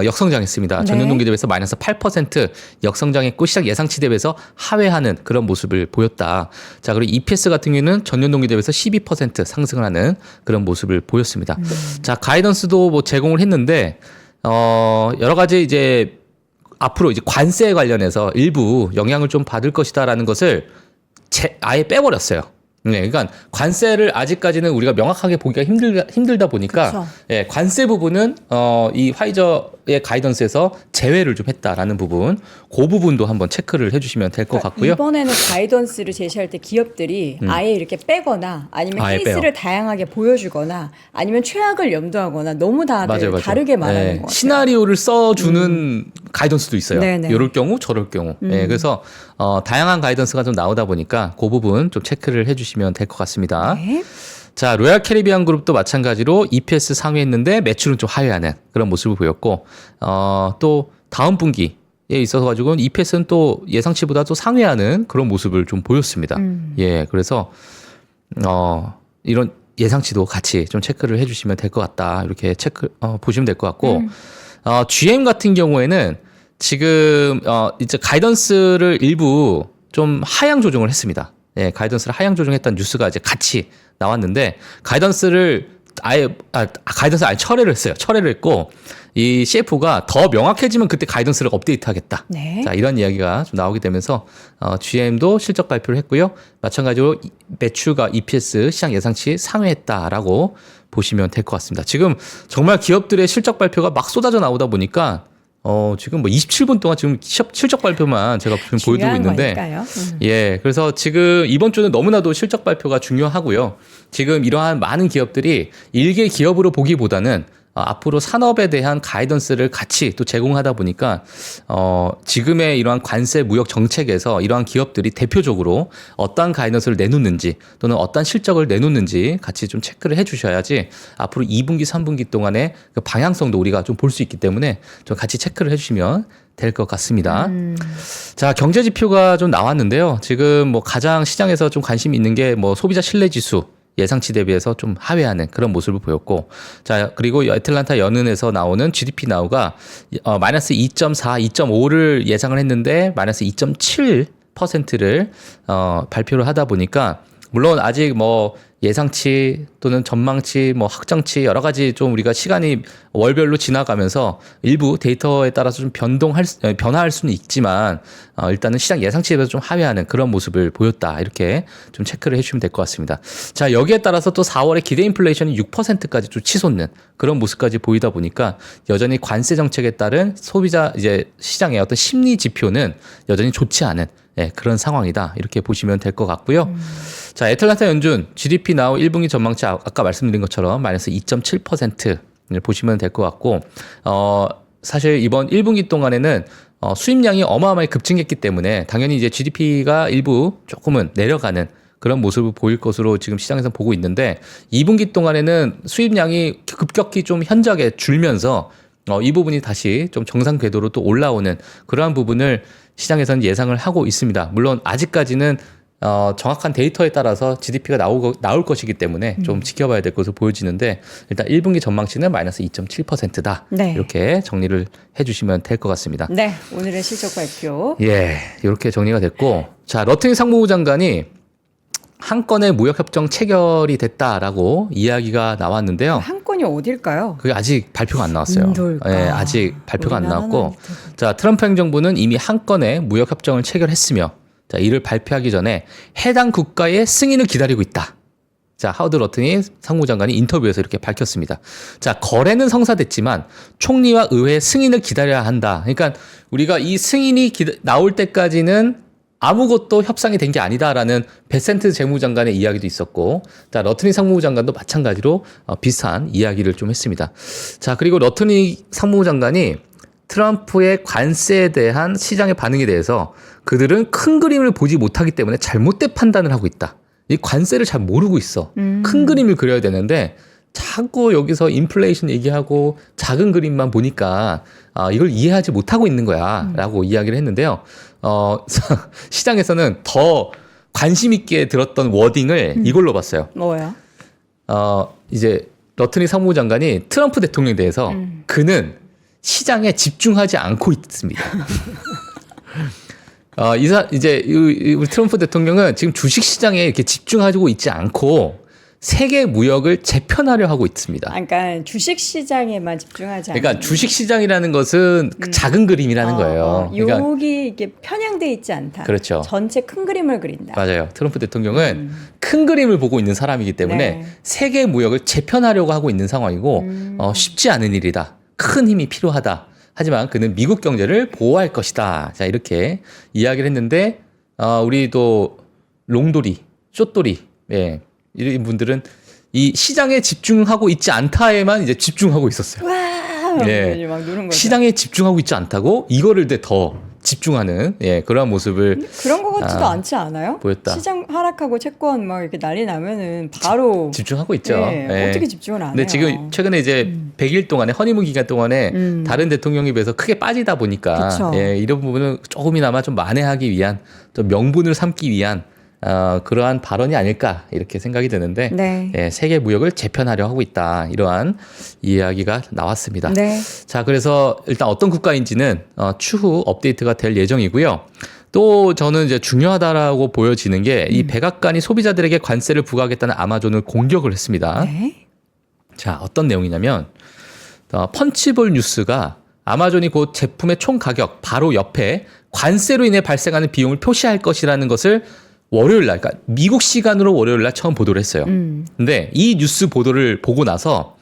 S2: 역성장했습니다. 전년 동기 대비해서 마이너스 8% 역성장했고 시장 예상치 대비해서 하회하는 그런 모습을 보였다. 자, 그리고 EPS 같은 경우는 전년 동기 대비해서 12% 상승을 하는 그런 모습을 보였습니다. 자, 가이던스도 뭐 제공을 했는데 여러 가지 이제 앞으로 이제 관세에 관련해서 일부 영향을 좀 받을 것이다라는 것을 아예 빼버렸어요. 네, 그러니까 관세를 아직까지는 우리가 명확하게 보기가 힘들다 보니까 예, 관세 부분은 이 화이저의 가이던스에서 제외를 좀 했다라는 부분, 그 부분도 한번 체크를 해주시면 될 것 같고요.
S1: 이번에는 가이던스를 제시할 때 기업들이 아예 이렇게 빼거나 아니면 케이스를 다양하게 보여주거나 아니면 최악을 염두하거나 너무 다들 맞아요. 다르게 말하는 것 같아요.
S2: 시나리오를 써주는 가이던스도 있어요. 네네. 이럴 경우 저럴 경우. 예, 그래서 다양한 가이던스가 좀 나오다 보니까 그 부분 좀 체크를 해주시면 될 것 같습니다. 네. 자, 로얄 캐리비안 그룹도 마찬가지로 EPS 상회했는데 매출은 좀 하회하는 그런 모습을 보였고, 또 다음 분기에 있어서 가지고는 EPS는 또 예상치보다 또 상회하는 그런 모습을 좀 보였습니다. 예, 그래서 이런 예상치도 같이 좀 체크를 해주시면 될 것 같다. 이렇게 보시면 될 것 같고, GM 같은 경우에는 지금 이제 가이던스를 일부 좀 하향 조정을 했습니다. 예, 가이던스를 하향 조정했다는 뉴스가 이제 같이 나왔는데, 가이던스를 아예 철회를 했어요. 철회를 했고, 이 CFO가 더 명확해지면 그때 가이던스를 업데이트하겠다.
S1: 네.
S2: 자, 이런 이야기가 좀 나오게 되면서 GM도 실적 발표를 했고요. 마찬가지로 매출과 EPS 시장 예상치 상회했다라고 보시면 될 것 같습니다. 지금 정말 기업들의 실적 발표가 막 쏟아져 나오다 보니까 지금 뭐 27분 동안 지금 실적 발표만 제가 지금 보여드리고 있는데, 예, 그래서 지금 이번 주는 너무나도 실적 발표가 중요하고요. 지금 이러한 많은 기업들이 일개 기업으로 보기보다는 앞으로 산업에 대한 가이던스를 같이 또 제공하다 보니까 지금의 이러한 관세 무역 정책에서 이러한 기업들이 대표적으로 어떠한 가이던스를 내놓는지 또는 어떠한 실적을 내놓는지 같이 좀 체크를 해 주셔야지 앞으로 2분기, 3분기 동안의 그 방향성도 우리가 좀 볼 수 있기 때문에 좀 같이 체크를 해 주시면 될 것 같습니다. 자, 경제 지표가 좀 나왔는데요. 지금 뭐 가장 시장에서 좀 관심이 있는 게 뭐 소비자 신뢰 지수 예상치 대비해서 좀 하회하는 그런 모습을 보였고, 자, 그리고 애틀란타 연은에서 나오는 GDP 나우가 마이너스 2.4, 2.5를 예상을 했는데 마이너스 2.7%를 발표를 하다 보니까, 물론 아직 뭐 예상치 또는 전망치, 뭐 확정치 여러 가지 좀 우리가 시간이 월별로 지나가면서 일부 데이터에 따라서 좀 변화할 수는 있지만 일단은 시장 예상치에 비해서 좀 하회하는 그런 모습을 보였다. 이렇게 좀 체크를 해주시면 될 것 같습니다. 자, 여기에 따라서 또 4월에 기대 인플레이션이 6%까지 좀 치솟는 그런 모습까지 보이다 보니까 여전히 관세 정책에 따른 소비자 이제 시장의 어떤 심리 지표는 여전히 좋지 않은 그런 상황이다. 이렇게 보시면 될 것 같고요. 자, 애틀란타 연준 GDP 나우 1분기 전망치 아까 말씀드린 것처럼 마이너스 2.7%를 보시면 될 것 같고, 사실 이번 1분기 동안에는 수입량이 어마어마하게 급증했기 때문에 당연히 이제 GDP가 일부 조금은 내려가는 그런 모습을 보일 것으로 지금 시장에서 보고 있는데, 2분기 동안에는 수입량이 급격히 좀 현저하게 줄면서 이 부분이 다시 좀 정상 궤도로 또 올라오는 그러한 부분을 시장에서는 예상을 하고 있습니다. 물론 아직까지는 정확한 데이터에 따라서 GDP가 나올 것이기 때문에 좀 지켜봐야 될 것으로 보여지는데, 일단 1분기 전망치는 마이너스 2.7%다.
S1: 네.
S2: 이렇게 정리를 해주시면 될 것 같습니다.
S1: 네, 오늘의 실적 발표.
S2: 예, 이렇게 정리가 됐고, 자, 러틀리 상무부 장관이 한 건의 무역협정 체결이 됐다라고 이야기가 나왔는데요.
S1: 한 건이 어딜까요?
S2: 그게 아직 발표가 안 나왔어요.
S1: 인도일까?
S2: 예, 아직 발표가 안 나왔고, 자, 트럼프 행정부는 이미 한 건의 무역협정을 체결했으며, 자, 이를 발표하기 전에 해당 국가의 승인을 기다리고 있다. 자, 하워드 러튼이 상무장관이 인터뷰에서 이렇게 밝혔습니다. 자, 거래는 성사됐지만 총리와 의회의 승인을 기다려야 한다. 그러니까 우리가 이 승인이 나올 때까지는 아무것도 협상이 된 게 아니다라는 베센트 재무장관의 이야기도 있었고, 자, 러트니 상무장관도 마찬가지로 비슷한 이야기를 좀 했습니다. 자, 그리고 러트니 상무장관이 트럼프의 관세에 대한 시장의 반응에 대해서 그들은 큰 그림을 보지 못하기 때문에 잘못된 판단을 하고 있다. 이 관세를 잘 모르고 있어. 큰 그림을 그려야 되는데 자꾸 여기서 인플레이션 얘기하고 작은 그림만 보니까 이걸 이해하지 못하고 있는 거야 라고 이야기를 했는데요. 시장에서는 더 관심 있게 들었던 워딩을 이걸로 봤어요.
S1: 뭐요?
S2: 이제 러트니 상무부 장관이 트럼프 대통령에 대해서 그는 시장에 집중하지 않고 있습니다. 이제 우리 트럼프 대통령은 지금 주식 시장에 이렇게 집중하고 있지 않고 세계 무역을 재편하려 하고 있습니다.
S1: 그러니까 주식 시장에만 집중하지 않는.
S2: 그러니까 주식 시장이라는 것은 작은 그림이라는 거예요. 그러니까
S1: 여기 이게 편향돼 있지 않다.
S2: 그렇죠.
S1: 전체 큰 그림을 그린다.
S2: 맞아요. 트럼프 대통령은 큰 그림을 보고 있는 사람이기 때문에
S1: 네.
S2: 세계 무역을 재편하려고 하고 있는 상황이고 쉽지 않은 일이다. 큰 힘이 필요하다. 하지만 그는 미국 경제를 보호할 것이다. 자, 이렇게 이야기를 했는데 우리도 롱돌이, 숏돌이, 예, 이런 분들은 이 시장에 집중하고 있지 않다에만 이제 집중하고 있었어요.
S1: 와,
S2: 예.
S1: 막 누른 거죠.
S2: 시장에 집중하고 있지 않다고 이거를 더 집중하는 그러한 모습을
S1: 그런 것 같지도 않지 않아요?
S2: 보였다.
S1: 시장 하락하고 채권 막 이렇게 난리 나면은 바로
S2: 집중하고 있죠.
S1: 어떻게 집중을 안 해요?
S2: 근데 지금 최근에 이제 100일 동안에 허니문 기간 동안에 다른 대통령에 비해서 크게 빠지다 보니까 이런 부분은 조금이나마 좀 만회하기 위한 또 명분을 삼기 위한 그러한 발언이 아닐까 이렇게 생각이 드는데 세계 무역을 재편하려 하고 있다 이러한 이야기가 나왔습니다. 자, 그래서 일단 어떤 국가인지는 추후 업데이트가 될 예정이고요. 또 저는 이제 중요하다라고 보여지는 게 이 백악관이 소비자들에게 관세를 부과하겠다는 아마존을 공격을 했습니다. 자, 어떤 내용이냐면 펀치볼 뉴스가 아마존이 곧 제품의 총 가격 바로 옆에 관세로 인해 발생하는 비용을 표시할 것이라는 것을 월요일 날, 그러니까 미국 시간으로 월요일 날 처음 보도를 했어요. 근데 이 뉴스 보도를 보고 나서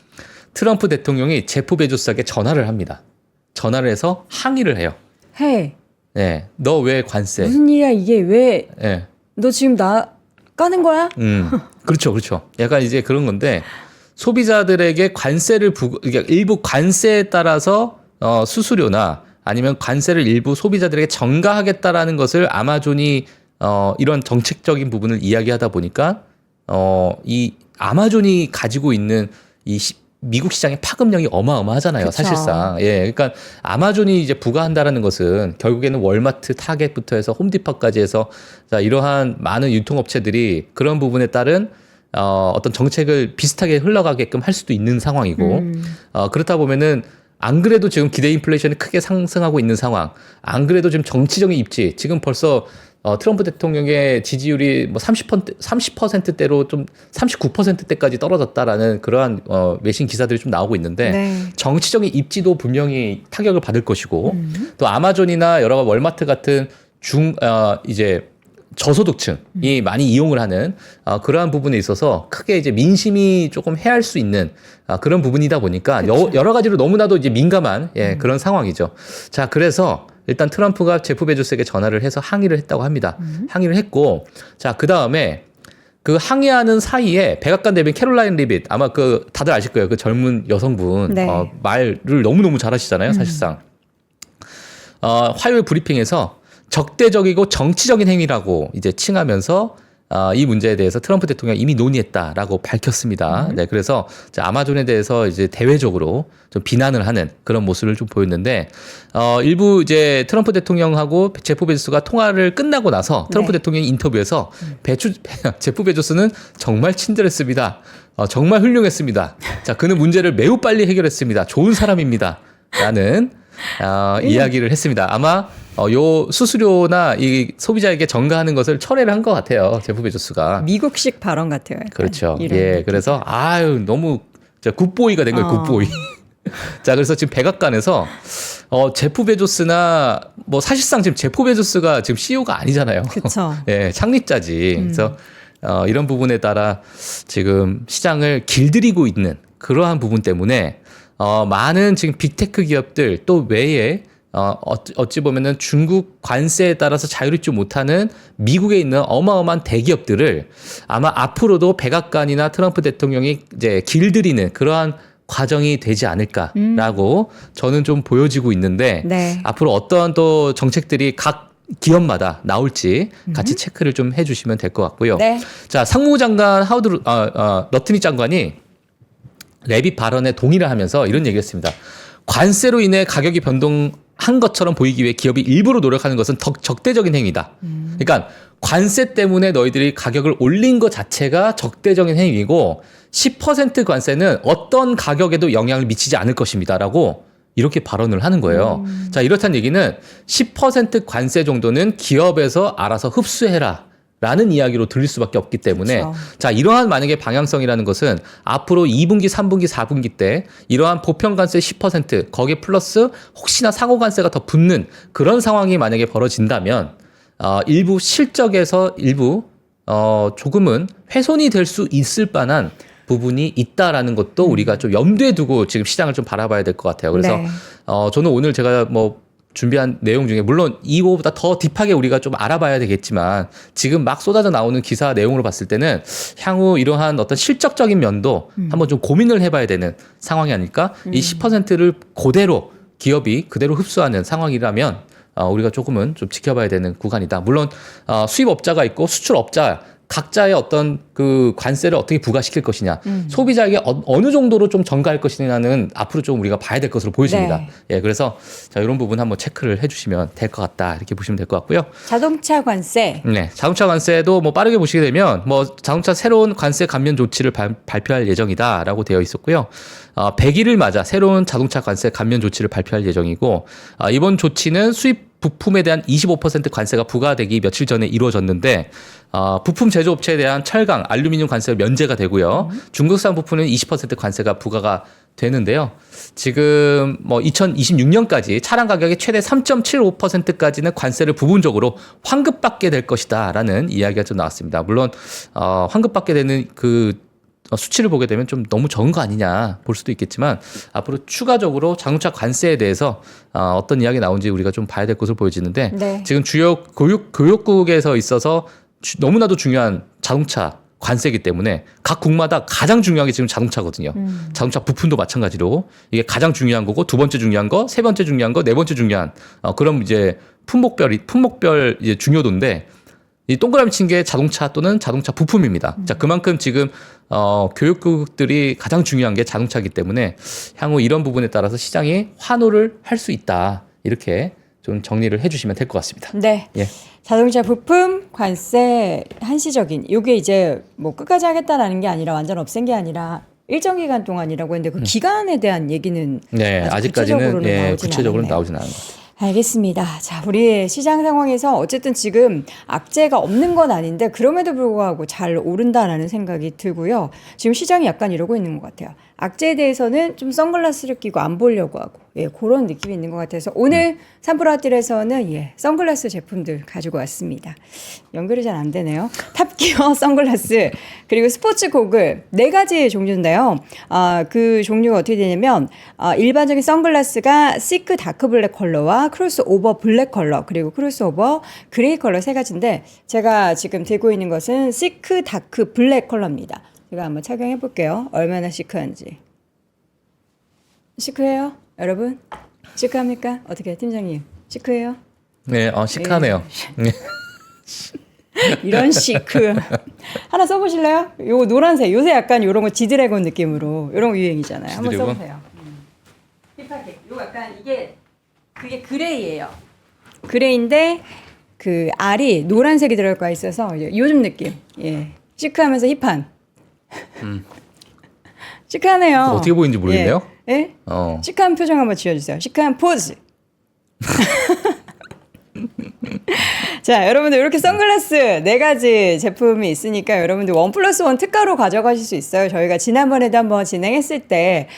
S2: 트럼프 대통령이 제프 베조스에게 전화를 합니다. 전화를 해서 항의를 해요. 네, 너 왜 관세?
S1: 무슨 일이야 이게 왜? 너 지금 나 까는 거야?
S2: 그렇죠, 그렇죠. 약간 이제 그런 건데 소비자들에게 관세를 그러니까 일부 관세에 따라서 수수료나 아니면 관세를 일부 소비자들에게 전가하겠다라는 것을 아마존이 이런 정책적인 부분을 이야기하다 보니까 이 아마존이 가지고 있는 이 미국 시장의 파급력이 어마어마하잖아요. 그쵸. 사실상. 그러니까 아마존이 이제 부과한다라는 것은 결국에는 월마트, 타겟부터 해서 홈디파까지 해서 자, 이러한 많은 유통업체들이 그런 부분에 따른 어떤 정책을 비슷하게 흘러가게끔 할 수도 있는 상황이고 그렇다 보면은 안 그래도 지금 기대 인플레이션이 크게 상승하고 있는 상황, 안 그래도 지금 정치적인 입지, 지금 벌써 트럼프 대통령의 지지율이 뭐 30%대로 좀 39%대까지 떨어졌다라는 그러한 외신 기사들이 좀 나오고 있는데 정치적인 입지도 분명히 타격을 받을 것이고 또 아마존이나 여러 월마트 같은 이제 저소득층이 많이 이용을 하는 그러한 부분에 있어서 크게 이제 민심이 조금 해할 수 있는 그런 부분이다 보니까 여러 가지로 너무나도 이제 민감한 그런 상황이죠. 자, 그래서 일단 트럼프가 제프 베조스에게 전화를 해서 항의를 했다고 합니다. 항의를 했고, 자, 그 다음에 그 항의하는 사이에 백악관 대변인 캐롤라인 리빗, 아마 그 다들 아실 거예요. 그 젊은 여성분 말을 너무너무 잘하시잖아요, 사실상. 화요일 브리핑에서 적대적이고 정치적인 행위라고 이제 칭하면서 이 문제에 대해서 트럼프 대통령이 이미 논의했다라고 밝혔습니다. 네, 그래서 아마존에 대해서 이제 대외적으로 좀 비난을 하는 그런 모습을 좀 보였는데 일부 이제 트럼프 대통령하고 제프 베조스가 통화를 끝나고 나서 트럼프 대통령이 인터뷰에서 제프 베조스는 정말 친절했습니다. 정말 훌륭했습니다. 자, 그는 문제를 매우 빨리 해결했습니다. 좋은 사람입니다. 라는 이야기를 했습니다. 아마 요 수수료나 이 소비자에게 전가하는 것을 철회를 한 것 같아요. 제프 베조스가.
S1: 미국식 발언 같아요.
S2: 그렇죠. 그래서 너무 굿보이가 된 거예요. 굿보이. 자, 그래서 지금 백악관에서 제프 베조스나 뭐 사실상 지금 제프 베조스가 지금 CEO가 아니잖아요.
S1: 그렇죠.
S2: 창립자지. 그래서 이런 부분에 따라 지금 시장을 길들이고 있는 그러한 부분 때문에 많은 지금 빅테크 기업들 또 외에 어찌 보면은 중국 관세에 따라서 자유롭지 못하는 미국에 있는 어마어마한 대기업들을 아마 앞으로도 백악관이나 트럼프 대통령이 이제 길들이는 그러한 과정이 되지 않을까라고 저는 좀 보여지고 있는데 앞으로 어떠한 또 정책들이 각 기업마다 나올지 같이 체크를 좀 해주시면 될 것 같고요. 자, 상무장관 너트니 장관이 레빗 발언에 동의를 하면서 이런 얘기했습니다. 관세로 인해 가격이 변동한 것처럼 보이기 위해 기업이 일부러 노력하는 것은 적대적인 행위다. 그러니까 관세 때문에 너희들이 가격을 올린 것 자체가 적대적인 행위고 10% 관세는 어떤 가격에도 영향을 미치지 않을 것입니다라고 이렇게 발언을 하는 거예요. 자, 이렇다는 얘기는 10% 관세 정도는 기업에서 알아서 흡수해라. 라는 이야기로 들릴 수밖에 없기 때문에 자, 이러한 만약에 방향성이라는 것은 앞으로 2분기, 3분기, 4분기 때 이러한 보편관세 10% 거기에 플러스 혹시나 상호관세가 더 붙는 그런 상황이 만약에 벌어진다면 일부 실적에서 일부 조금은 훼손이 될 수 있을 만한 부분이 있다라는 것도 우리가 좀 염두에 두고 지금 시장을 좀 바라봐야 될 것 같아요. 그래서 저는 오늘 제가 뭐 준비한 내용 중에 물론 이거보다 더 딥하게 우리가 좀 알아봐야 되겠지만 지금 막 쏟아져 나오는 기사 내용으로 봤을 때는 향후 이러한 어떤 실적적인 면도 한번 좀 고민을 해봐야 되는 상황이 아닐까? 이 10%를 그대로 기업이 그대로 흡수하는 상황이라면 우리가 조금은 좀 지켜봐야 되는 구간이다. 물론 수입업자가 있고 수출업자 각자의 어떤 그 관세를 어떻게 부과시킬 것이냐, 소비자에게 어느 정도로 좀 전가할 것이냐는 앞으로 좀 우리가 봐야 될 것으로 보여집니다.
S1: 네.
S2: 예, 그래서 자, 이런 부분 한번 체크를 해주시면 될 것 같다 이렇게 보시면 될 것 같고요.
S1: 자동차 관세.
S2: 네, 자동차 관세도 뭐 빠르게 보시게 되면 뭐 자동차 새로운 관세 감면 조치를 발표할 예정이다라고 되어 있었고요. 100일을 맞아 새로운 자동차 관세 감면 조치를 발표할 예정이고 이번 조치는 수입 부품에 대한 25% 관세가 부과되기 며칠 전에 이루어졌는데 부품 제조업체에 대한 철강, 알루미늄 관세가 면제가 되고요. 중국산 부품은 20% 관세가 부과가 되는데요. 지금 뭐 2026년까지 차량 가격의 최대 3.75%까지는 관세를 부분적으로 환급받게 될 것이다라는 이야기가 좀 나왔습니다. 물론 환급받게 되는 그 수치를 보게 되면 좀 너무 적은 거 아니냐 볼 수도 있겠지만 앞으로 추가적으로 자동차 관세에 대해서 어떤 이야기 나온지 우리가 좀 봐야 될 것으로 보여지는데
S1: 네.
S2: 지금 주요 교육국에서 있어서 너무나도 중요한 자동차 관세이기 때문에 각 국마다 가장 중요한 게 지금 자동차거든요. 자동차 부품도 마찬가지로 이게 가장 중요한 거고 두 번째 중요한 거, 세 번째 중요한 거, 네 번째 중요한 그럼 이제 품목별 이제 중요도인데 이 동그라미 친 게 자동차 또는 자동차 부품입니다. 자, 그만큼 지금 교육국들이 가장 중요한 게 자동차이기 때문에 향후 이런 부분에 따라서 시장이 환호를 할 수 있다. 이렇게 좀 정리를 해주시면 될 것 같습니다.
S1: 네.
S2: 예.
S1: 자동차 부품 관세 한시적인 요게 이제 뭐 끝까지 하겠다라는 게 아니라 완전 없앤 게 아니라 일정 기간 동안이라고 했는데 그 기간에 대한 얘기는
S2: 네, 아직까지는 구체적으로는 나오진 않은 것 같아요.
S1: 알겠습니다. 자, 우리 시장 상황에서 어쨌든 지금 악재가 없는 건 아닌데 그럼에도 불구하고 잘 오른다라는 생각이 들고요. 지금 시장이 약간 이러고 있는 것 같아요. 악재에 대해서는 좀 선글라스를 끼고 안 보려고 하고 그런 느낌이 있는 것 같아서 오늘 산브라딜에서는 선글라스 제품들 가지고 왔습니다. 연결이 잘 안 되네요. 탑기어 선글라스 그리고 스포츠 고글 4가지 종류인데요. 그 종류가 어떻게 되냐면 일반적인 선글라스가 시크 다크 블랙 컬러와 크로스오버 블랙 컬러 그리고 크로스오버 그레이 컬러 3가지인데 제가 지금 들고 있는 것은 시크 다크 블랙 컬러입니다. 제가 한번 착용해 볼게요. 얼마나 시크한지. 시크해요? 여러분? 시크합니까? 어떻게 팀장님? 시크해요?
S2: 네, 시크하네요. 네.
S1: 이런 시크. 하나 써보실래요? 요 노란색. 요새 약간 요런 거 지드래곤 느낌으로. 요런 거 유행이잖아요. 한번 써보세요. 힙하게. 요 약간 그게 그레이예요. 그레이인데 그 알이 노란색이 들어가 있어서 요즘 느낌. 시크하면서 힙한. 시크하네요.
S2: 어떻게 보이는지 모르겠네요.
S1: 예? 시크한 표정 한번 지어주세요. 시크한 포즈. 자, 여러분들 이렇게 선글라스 4가지 제품이 있으니까 여러분들 1+1 특가로 가져가실 수 있어요. 저희가 지난번에도 한번 진행했을 때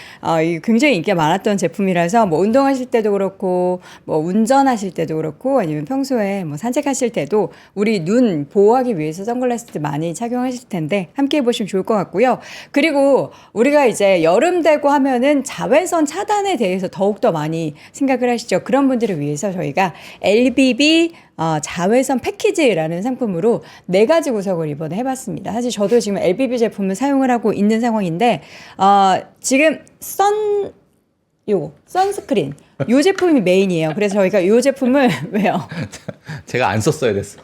S1: 굉장히 인기가 많았던 제품이라서 뭐 운동하실 때도 그렇고 뭐 운전하실 때도 그렇고 아니면 평소에 뭐 산책하실 때도 우리 눈 보호하기 위해서 선글라스들 많이 착용하실 텐데 함께 해보시면 좋을 것 같고요. 그리고 우리가 이제 여름 되고 하면은 자외선 차단에 대해서 더욱더 많이 생각을 하시죠. 그런 분들을 위해서 저희가 LBB 자외선 패키지라는 상품으로 4가지 구성을 이번에 해봤습니다. 사실 저도 지금 LBB 제품을 사용을 하고 있는 상황인데 지금 선스크린 요 제품이 메인이에요. 그래서 저희가 요 제품을 왜요?
S2: 제가 안 썼어야 됐어.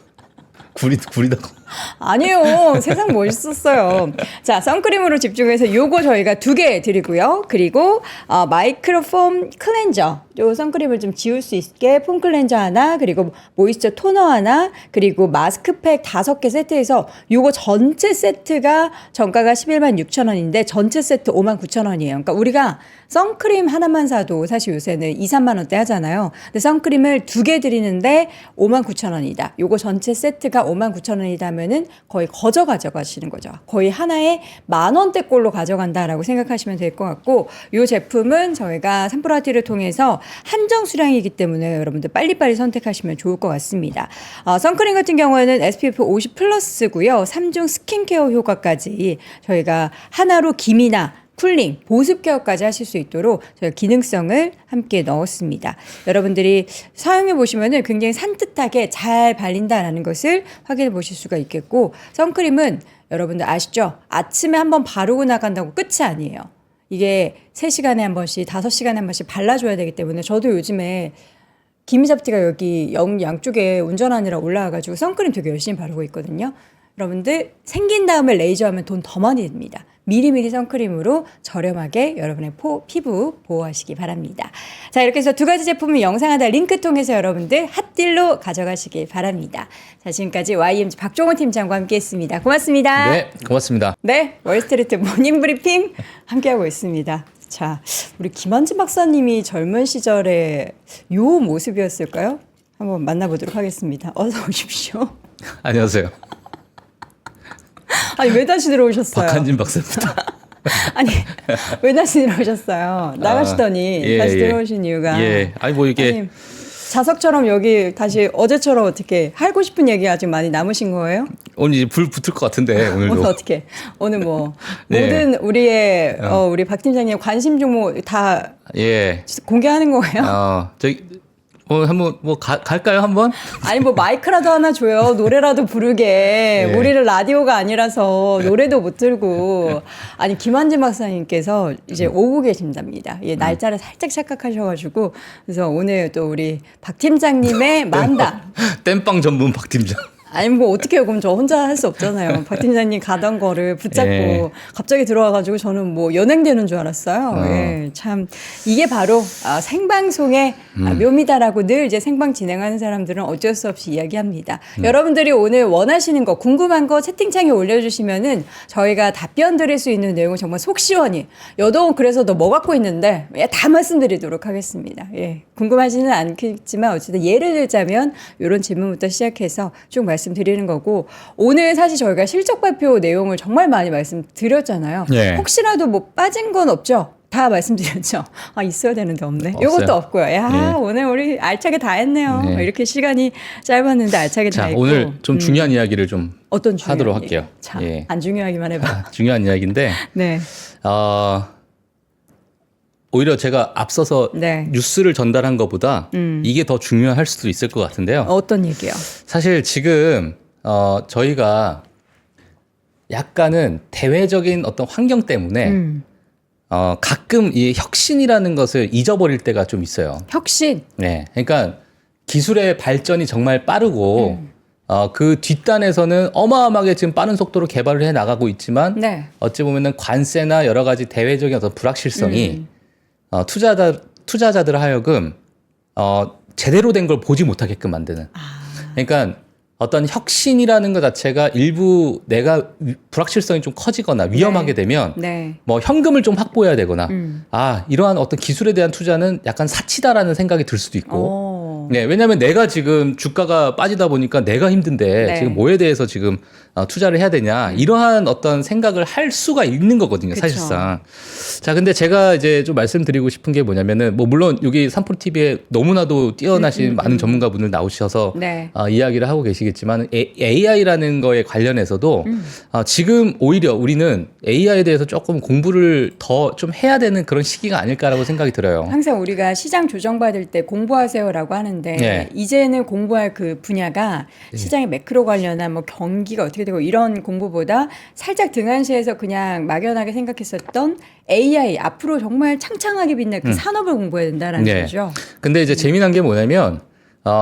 S2: 구리다고.
S1: 아니요. 세상 멋있었어요. 자, 선크림으로 집중해서 요거 저희가 2개 드리고요. 그리고 마이크로폼 클렌저. 요 선크림을 좀 지울 수 있게 폼 클렌저 하나, 그리고 모이스처 토너 하나, 그리고 마스크팩 5개 세트해서 요거 전체 세트가 정가가 116,000원인데 전체 세트 59,000원이에요. 그러니까 우리가 선크림 하나만 사도 사실 요새는 2, 3만 원대 하잖아요. 근데 선크림을 2개 드리는데 59,000원이다. 요거 전체 세트가 59,000원이다 하면은 거의 거저 가져가시는 거죠. 거의 하나에 10,000원대 꼴로 가져간다라고 생각하시면 될 것 같고 요 제품은 저희가 산프라티를 통해서 한정 수량이기 때문에 여러분들 빨리빨리 선택하시면 좋을 것 같습니다. 선크림 같은 경우에는 SPF 50 플러스고요. 3중 스킨케어 효과까지 저희가 하나로 기미나 쿨링, 보습 케어까지 하실 수 있도록 저희가 기능성을 함께 넣었습니다. 여러분들이 사용해 보시면은 굉장히 산뜻하게 잘 발린다라는 것을 확인해 보실 수가 있겠고 선크림은 여러분들 아시죠? 아침에 한번 바르고 나간다고 끝이 아니에요. 이게 3시간에 한 번씩, 5시간에 한 번씩 발라줘야 되기 때문에 저도 요즘에 기미잡티가 여기 양쪽에 운전하느라 올라와가지고 선크림 되게 열심히 바르고 있거든요. 여러분들 생긴 다음에 레이저하면 돈 더 많이 듭니다. 미리미리 선크림으로 저렴하게 여러분의 피부 보호하시기 바랍니다. 자, 이렇게 해서 두 가지 제품을 영상 하단 링크 통해서 여러분들 핫딜로 가져가시길 바랍니다. 자, 지금까지 YMG 박종원 팀장과 함께했습니다. 고맙습니다.
S2: 네, 고맙습니다.
S1: 네, 월스트리트 모닝 브리핑 함께하고 있습니다. 자, 우리 김한진 박사님이 젊은 시절에 요 모습이었을까요? 한번 만나보도록 하겠습니다. 어서 오십시오.
S2: 안녕하세요.
S1: 아니, 왜 다시 들어오셨어요?
S2: 박한진 박사입니다.
S1: 아니, 왜 다시 들어오셨어요? 나가시더니
S2: 예,
S1: 다시
S2: 예.
S1: 들어오신 이유가.
S2: 예, 아니 뭐 이게
S1: 아니, 자석처럼 여기 다시 어제처럼 어떻게 하고 싶은 얘기 아직 많이 남으신 거예요?
S2: 오늘 이제 불 붙을 것 같은데 오늘도.
S1: 오늘 어떻게? 오늘 뭐
S2: 네.
S1: 모든 우리의 우리 박 팀장님 관심 종목 다
S2: 예.
S1: 공개하는 거예요?
S2: 저기 한번 뭐 갈까요 한번?
S1: 아니 뭐 마이크라도 하나 줘요. 노래라도 부르게.
S2: 예.
S1: 우리는 라디오가 아니라서 노래도 못 들고. 아니 김한진 박사님께서 이제 오고 계신답니다. 예, 날짜를 살짝 착각하셔가지고 그래서 오늘 또 우리 박 팀장님의 만담.
S2: 땜빵 전문 박 팀장.
S1: 아니 뭐 어떻게 해요? 그럼 저 혼자 할 수 없잖아요. 박 팀장님 가던 거를 붙잡고
S2: 예.
S1: 갑자기 들어와가지고 저는 뭐 연행되는 줄 알았어요. 예, 참 이게 바로 생방송의 묘미다라고 늘 이제 생방 진행하는 사람들은 어쩔 수 없이 이야기합니다. 여러분들이 오늘 원하시는 거 궁금한 거 채팅창에 올려주시면은 저희가 답변 드릴 수 있는 내용을 정말 속 시원히 여동은 그래서 너 뭐 갖고 있는데 다 말씀드리도록 하겠습니다. 예, 궁금하지는 않겠지만 어쨌든 예를 들자면 이런 질문부터 시작해서 쭉 말씀드리는 거고 오늘 사실 저희가 실적 발표 내용을 정말 많이 말씀드렸잖아요.
S2: 예.
S1: 혹시라도 뭐 빠진 건 없죠? 다 말씀드렸죠. 아, 있어야 되는데 없네.
S2: 없어요.
S1: 이것도 없고요. 야,
S2: 예.
S1: 오늘 우리 알차게 다 했네요.
S2: 네.
S1: 이렇게 시간이 짧았는데 알차게 다
S2: 자,
S1: 했고.
S2: 오늘 좀 중요한 이야기를 좀
S1: 어떤 중요한
S2: 하도록
S1: 얘기?
S2: 할게요.
S1: 자,
S2: 예.
S1: 안 중요하기만 해봐.
S2: 중요한 이야기인데
S1: 네.
S2: 오히려 제가 앞서서
S1: 네.
S2: 뉴스를 전달한 것보다 이게 더 중요할 수도 있을 것 같은데요.
S1: 어떤 얘기요?
S2: 사실 지금 저희가 약간은 대외적인 어떤 환경 때문에 가끔 이 혁신이라는 것을 잊어버릴 때가 좀 있어요.
S1: 혁신.
S2: 네, 그러니까 기술의 발전이 정말 빠르고 그 뒷단에서는 어마어마하게 지금 빠른 속도로 개발을 해 나가고 있지만
S1: 네.
S2: 어찌 보면은 관세나 여러 가지 대외적인 어떤 불확실성이 투자자들 하여금 제대로 된 걸 보지 못하게끔 만드는. 그러니까 어떤 혁신이라는 것 자체가 일부 내가 불확실성이 좀 커지거나 위험하게 되면
S1: 네.
S2: 뭐 현금을 좀 확보해야 되거나 이러한 어떤 기술에 대한 투자는 약간 사치다라는 생각이 들 수도 있고
S1: 오.
S2: 네, 왜냐하면 내가 지금 주가가 빠지다 보니까 내가 힘든데
S1: 네.
S2: 지금 뭐에 대해서 지금 투자를 해야 되냐 이러한 어떤 생각을 할 수가 있는 거거든요,
S1: 그쵸.
S2: 사실상. 자, 근데 제가 이제 좀 말씀드리고 싶은 게 뭐냐면은 뭐 물론 여기 삼프로 TV에 너무나도 뛰어나신 많은 전문가분들 나오셔서
S1: 네.
S2: 이야기를 하고 계시겠지만 AI라는 거에 관련해서도 지금 오히려 우리는 AI에 대해서 조금 공부를 더 좀 해야 되는 그런 시기가 아닐까라고 생각이 들어요.
S1: 항상 우리가 시장 조정받을 때 공부하세요라고 하는데
S2: 네.
S1: 이제는 공부할 그 분야가 시장의 매크로 관련한 뭐 경기가 어떻게 되고 이런 공부보다 살짝 등한시해서 그냥 막연하게 생각했었던 AI 앞으로 정말 창창하게 빛날 그 산업을 공부해야 된다라는
S2: 네.
S1: 거죠.
S2: 근데 이제 재미난 게 뭐냐면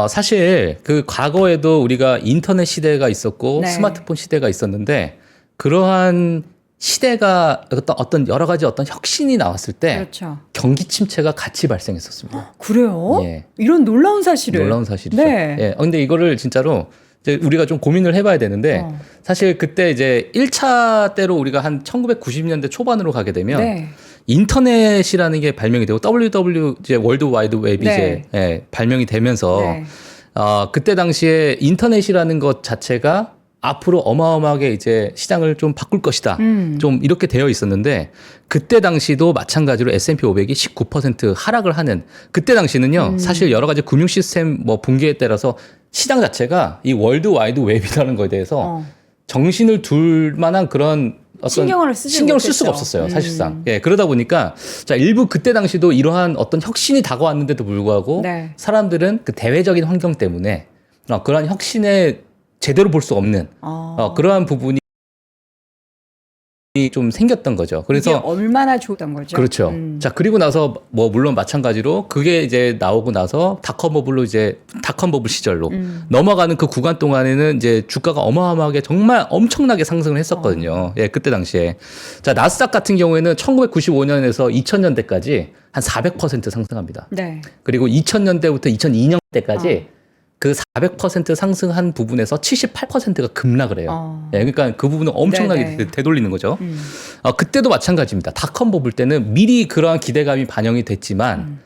S2: 사실 그 과거에도 우리가 인터넷 시대가 있었고
S1: 네.
S2: 스마트폰 시대가 있었는데 그러한 시대가 어떤 여러 가지 어떤 혁신이 나왔을 때
S1: 그렇죠.
S2: 경기 침체가 같이 발생했었습니다.
S1: 그래요?
S2: 예.
S1: 이런 놀라운 사실을.
S2: 놀라운 사실이죠.
S1: 네.
S2: 예. 근데 이거를 진짜로 이제 우리가 좀 고민을 해봐야 되는데 사실 그때 이제 1차 때로 우리가 한 1990년대 초반으로 가게 되면
S1: 네.
S2: 인터넷이라는 게 발명이 되고 WW 이제 월드 와이드 웹이
S1: 네.
S2: 이제 발명이 되면서
S1: 네.
S2: 그때 당시에 인터넷이라는 것 자체가 앞으로 어마어마하게 이제 시장을 좀 바꿀 것이다. 좀 이렇게 되어 있었는데 그때 당시도 마찬가지로 S&P 500이 19% 하락을 하는 그때 당시는요. 사실 여러 가지 금융 시스템 뭐 붕괴에 따라서 시장 자체가 이 월드 와이드 웹이라는 거에 대해서 정신을 둘 만한 그런 어떤 신경을 쓸 수가 없었어요, 사실상. 예, 그러다 보니까 자, 일부 그때 당시도 이러한 어떤 혁신이 다가왔는데도 불구하고
S1: 네.
S2: 사람들은 그 대외적인 환경 때문에 그러한 혁신에 제대로 볼 수 없는 그러한 부분이 좀 생겼던 거죠. 그래서
S1: 이게 얼마나 좋았던 거죠.
S2: 그렇죠. 자, 그리고 나서 뭐 물론 마찬가지로 그게 이제 나오고 나서 닷컴 버블로 이제 닷컴 버블 시절로 넘어가는 그 구간 동안에는 이제 주가가 어마어마하게 정말 엄청나게 상승을 했었거든요. 예, 그때 당시에. 자, 나스닥 같은 경우에는 1995년에서 2000년대까지 한 400% 상승합니다.
S1: 네.
S2: 그리고 2000년대부터 2002년대까지 그 400% 상승한 부분에서 78%가 급락을 해요. 예, 그러니까 그 부분은 엄청나게
S1: 네네.
S2: 되돌리는 거죠. 그때도 마찬가지입니다. 닷컴 버블 때는 미리 그러한 기대감이 반영이 됐지만,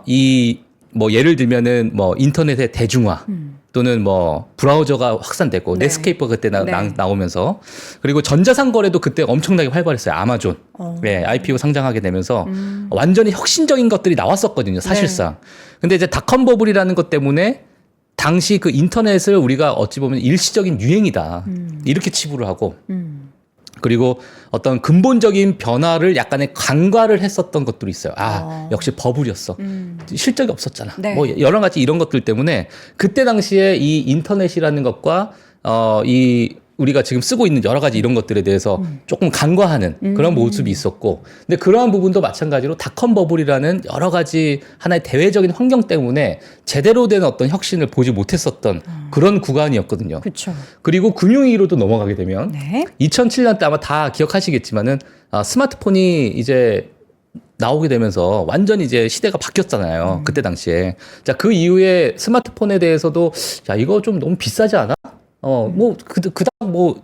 S2: 이 뭐 예를 들면은 뭐 인터넷의 대중화 또는 뭐 브라우저가 확산되고
S1: 네.
S2: 넷스케이프가 그때
S1: 네.
S2: 나오면서 그리고 전자상 거래도 그때 엄청나게 활발했어요. 아마존. 네, IPO 상장하게 되면서 완전히 혁신적인 것들이 나왔었거든요. 사실상. 근데 이제 닷컴 버블이라는 것 때문에 당시 그 인터넷을 우리가 어찌 보면 일시적인 유행이다. 이렇게 치부를 하고 그리고 어떤 근본적인 변화를 약간의 간과를 했었던 것들이 있어요. 역시 버블이었어. 실적이 없었잖아.
S1: 네.
S2: 뭐 여러 가지 이런 것들 때문에 그때 당시에 이 인터넷이라는 것과 이 우리가 지금 쓰고 있는 여러 가지 이런 것들에 대해서 조금 간과하는 그런 모습이 있었고, 근데 그러한 부분도 마찬가지로 닷컴 버블이라는 여러 가지 하나의 대외적인 환경 때문에 제대로 된 어떤 혁신을 보지 못했었던 그런 구간이었거든요.
S1: 그렇죠.
S2: 그리고 금융위기로도 넘어가게 되면
S1: 네.
S2: 2007년 때 아마 다 기억하시겠지만은 스마트폰이 이제 나오게 되면서 완전히 이제 시대가 바뀌었잖아요. 그때 당시에. 자, 그 이후에 스마트폰에 대해서도 야, 이거 좀 너무 비싸지 않아? 뭐 그닥 뭐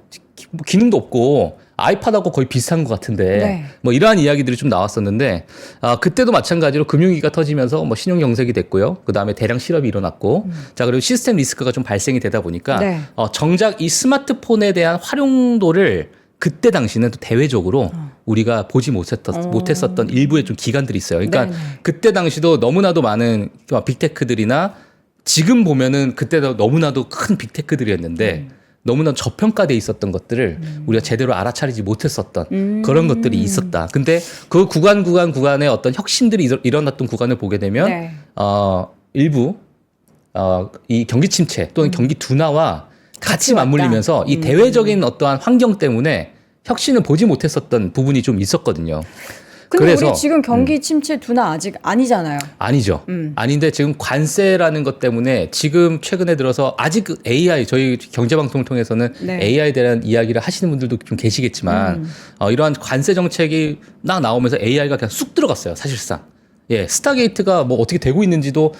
S2: 기능도 없고 아이팟하고 거의 비슷한 것 같은데
S1: 네.
S2: 뭐 이러한 이야기들이 좀 나왔었는데 그때도 마찬가지로 금융위기가 터지면서 뭐 신용 경색이 됐고요. 그 다음에 대량 실업이 일어났고 자 그리고 시스템 리스크가 좀 발생이 되다 보니까
S1: 네.
S2: 정작 이 스마트폰에 대한 활용도를 그때 당시는 또 대외적으로 우리가 보지 못했었던 일부의 좀 기관들이 있어요. 그러니까
S1: 네네.
S2: 그때 당시도 너무나도 많은 빅테크들이나 지금 보면은 그때도 너무나도 큰 빅테크들이었는데 너무나 저평가돼 있었던 것들을 우리가 제대로 알아차리지 못했었던 그런 것들이 있었다. 근데 그 구간의 어떤 혁신들이 일어났던 구간을 보게 되면
S1: 네.
S2: 일부 이 경기 침체 또는 경기 둔화와 같이
S1: 왔다.
S2: 맞물리면서 이 대외적인 어떠한 환경 때문에 혁신을 보지 못했었던 부분이 좀 있었거든요.
S1: 근데
S2: 그래서
S1: 우리 지금 경기 침체 둔화 아직 아니잖아요.
S2: 아니죠. 아닌데 지금 관세라는 것 때문에 지금 최근에 들어서 아직 그 AI 저희 경제방송을 통해서는
S1: 네.
S2: AI에 대한 이야기를 하시는 분들도 좀 계시겠지만 이러한 관세 정책이 딱 나오면서 AI가 그냥 쑥 들어갔어요. 사실상. 예, 스타게이트가 뭐 어떻게 되고 있는지도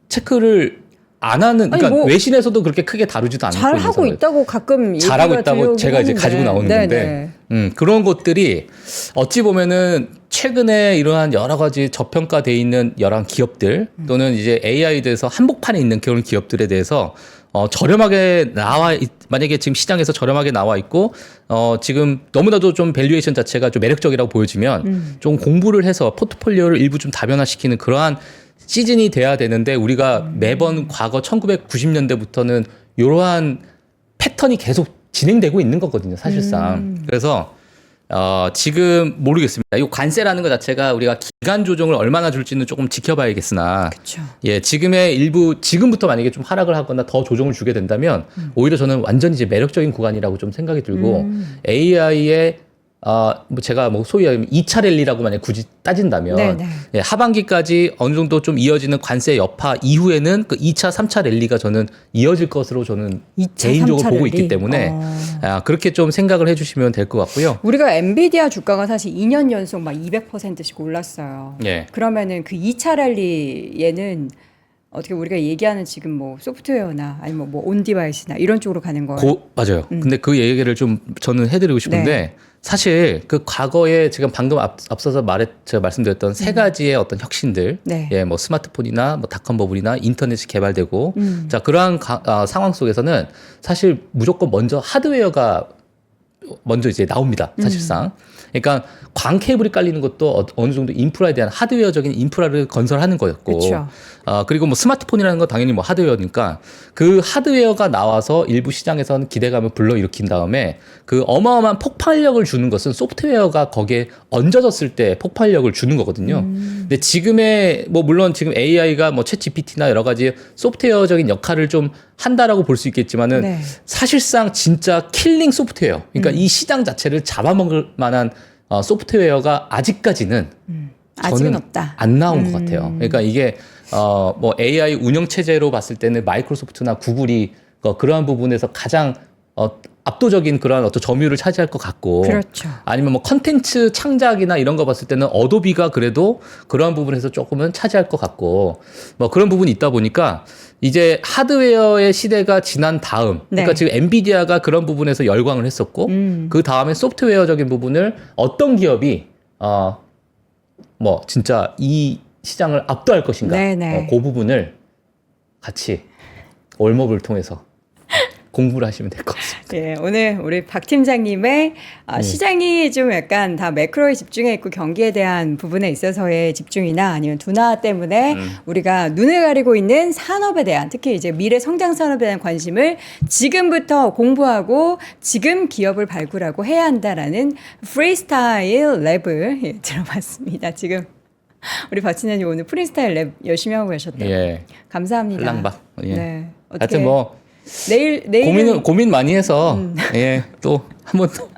S2: 체크를 안 하는, 그러니까
S1: 아니, 뭐
S2: 외신에서도 그렇게 크게 다루지도 않고
S1: 잘
S2: 있는
S1: 하고
S2: 상황이에요.
S1: 있다고 가끔
S2: 잘하고
S1: 얘기가
S2: 있다고
S1: 들려오긴
S2: 제가 이제
S1: 하는데.
S2: 가지고 나오는
S1: 네네.
S2: 건데, 그런 것들이 어찌 보면은 최근에 이러한 여러 가지 저평가돼 있는 여러 기업들 또는 이제 AI에 대해서 한복판에 있는 그런 기업들에 대해서 저렴하게 만약에 지금 시장에서 저렴하게 나와 있고, 지금 너무나도 좀 밸류에이션 자체가 좀 매력적이라고 보여지면 좀 공부를 해서 포트폴리오를 일부 좀 다변화시키는 그러한 시즌이 돼야 되는데 우리가 매번 과거 1990년대부터는 이러한 패턴이 계속 진행되고 있는 거거든요, 사실상. 그래서 지금 모르겠습니다. 이 관세라는 것 자체가 우리가 기간 조정을 얼마나 줄지는 조금 지켜봐야겠으나,
S1: 그쵸.
S2: 예, 지금부터 만약에 좀 하락을 하거나 더 조정을 주게 된다면 오히려 저는 완전히 이제 매력적인 구간이라고 좀 생각이 들고 AI의 뭐 제가 뭐 소위 말하면 2차 랠리라고 만약 굳이 따진다면
S1: 네네.
S2: 예, 하반기까지 어느 정도 좀 이어지는 관세 여파 이후에는 그 2차, 3차 랠리가 저는 이어질 것으로 저는
S1: 2차,
S2: 개인적으로
S1: 3차
S2: 보고
S1: 랠리?
S2: 있기 때문에 그렇게 좀 생각을 해주시면 될 것 같고요.
S1: 우리가 엔비디아 주가가 사실 2년 연속 막 200%씩 올랐어요.
S2: 예.
S1: 그러면은 그 2차 랠리에는 어떻게 우리가 얘기하는 지금 뭐 소프트웨어나 아니면 뭐 온디바이스나 이런 쪽으로 가는 거예요.
S2: 맞아요. 근데 그 얘기를 좀 저는 해드리고 싶은데
S1: 네.
S2: 사실 그 과거에 지금 방금 앞서서 제가 말씀드렸던 세 가지의 어떤 혁신들,
S1: 네.
S2: 예, 뭐 스마트폰이나 뭐 닷컴 버블이나 인터넷이 개발되고, 자 그러한 상황 속에서는 사실 무조건 먼저 하드웨어가 먼저 이제 나옵니다. 사실상. 그러니까 광 케이블이 깔리는 것도 어느 정도 인프라에 대한 하드웨어적인 인프라를 건설하는 거였고,
S1: 그쵸.
S2: 그리고 뭐 스마트폰이라는 건 당연히 뭐 하드웨어니까 그 하드웨어가 나와서 일부 시장에서는 기대감을 불러일으킨 다음에 그 어마어마한 폭발력을 주는 것은 소프트웨어가 거기에 얹어졌을 때 폭발력을 주는 거거든요. 근데 지금의 뭐 물론 지금 AI가 뭐 챗 GPT나 여러 가지 소프트웨어적인 역할을 좀 한다라고 볼 수 있겠지만은
S1: 네.
S2: 사실상 진짜 킬링 소프트웨어. 그러니까 이 시장 자체를 잡아먹을 만한 소프트웨어가 아직까지는
S1: 아직은
S2: 저는
S1: 없다.
S2: 안 나온 것 같아요. 그러니까 이게 뭐 AI 운영 체제로 봤을 때는 마이크로소프트나 구글이 그러한 부분에서 가장 압도적인 그러한 어떤 점유율을 차지할 것 같고,
S1: 그렇죠.
S2: 아니면 뭐 컨텐츠 창작이나 이런 거 봤을 때는 어도비가 그래도 그러한 부분에서 조금은 차지할 것 같고, 뭐 그런 부분이 있다 보니까 이제 하드웨어의 시대가 지난 다음, 그러니까
S1: 네.
S2: 지금 엔비디아가 그런 부분에서 열광을 했었고, 그 다음에 소프트웨어적인 부분을 어떤 기업이 뭐 진짜 이 시장을 압도할 것인가,
S1: 네네.
S2: 그 부분을 같이 월모를 통해서 공부를 하시면 될 것 같습니다.
S1: 예, 오늘 우리 박 팀장님의 시장이 좀 약간 다 매크로에 집중해 있고 경기에 대한 부분에 있어서의 집중이나 아니면 둔화 때문에 우리가 눈을 가리고 있는 산업에 대한, 특히 이제 미래 성장 산업에 대한 관심을 지금부터 공부하고 지금 기업을 발굴하고 해야 한다라는 프리스타일 랩을 들어봤습니다. 지금 우리 박 팀장님 오늘 프리스타일 랩 열심히 하고 계셨대요.
S2: 예.
S1: 감사합니다.
S2: 한랑박. 예.
S1: 네.
S2: 하여튼 뭐
S1: 내일
S2: 고민 많이 해서 예, 또 한 번 더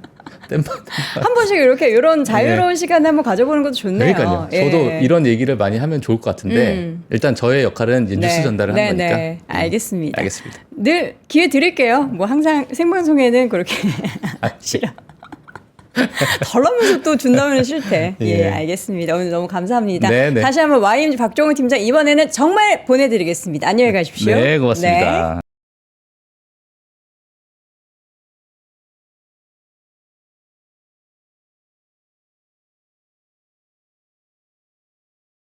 S1: 한 번씩 이렇게 이런 자유로운 시간을 한번 가져보는 것도 좋네요.
S2: 그러니까요.
S1: 예.
S2: 저도 이런 얘기를 많이 하면 좋을 것 같은데 일단 저의 역할은 이제 뉴스 전달을 하는 거니까.
S1: 네. 알겠습니다.
S2: 알겠습니다.
S1: 늘 기회 드릴게요. 뭐 항상 생방송에는 그렇게 싫어. 덜라면서 또 준다면 싫대. 예,
S2: 예.
S1: 알겠습니다. 오늘 너무 감사합니다.
S2: 네.
S1: 다시 한번 YMG 박종훈 팀장 이번에는 정말 보내드리겠습니다. 안녕히 가십시오.
S2: 네, 고맙습니다.
S1: 네.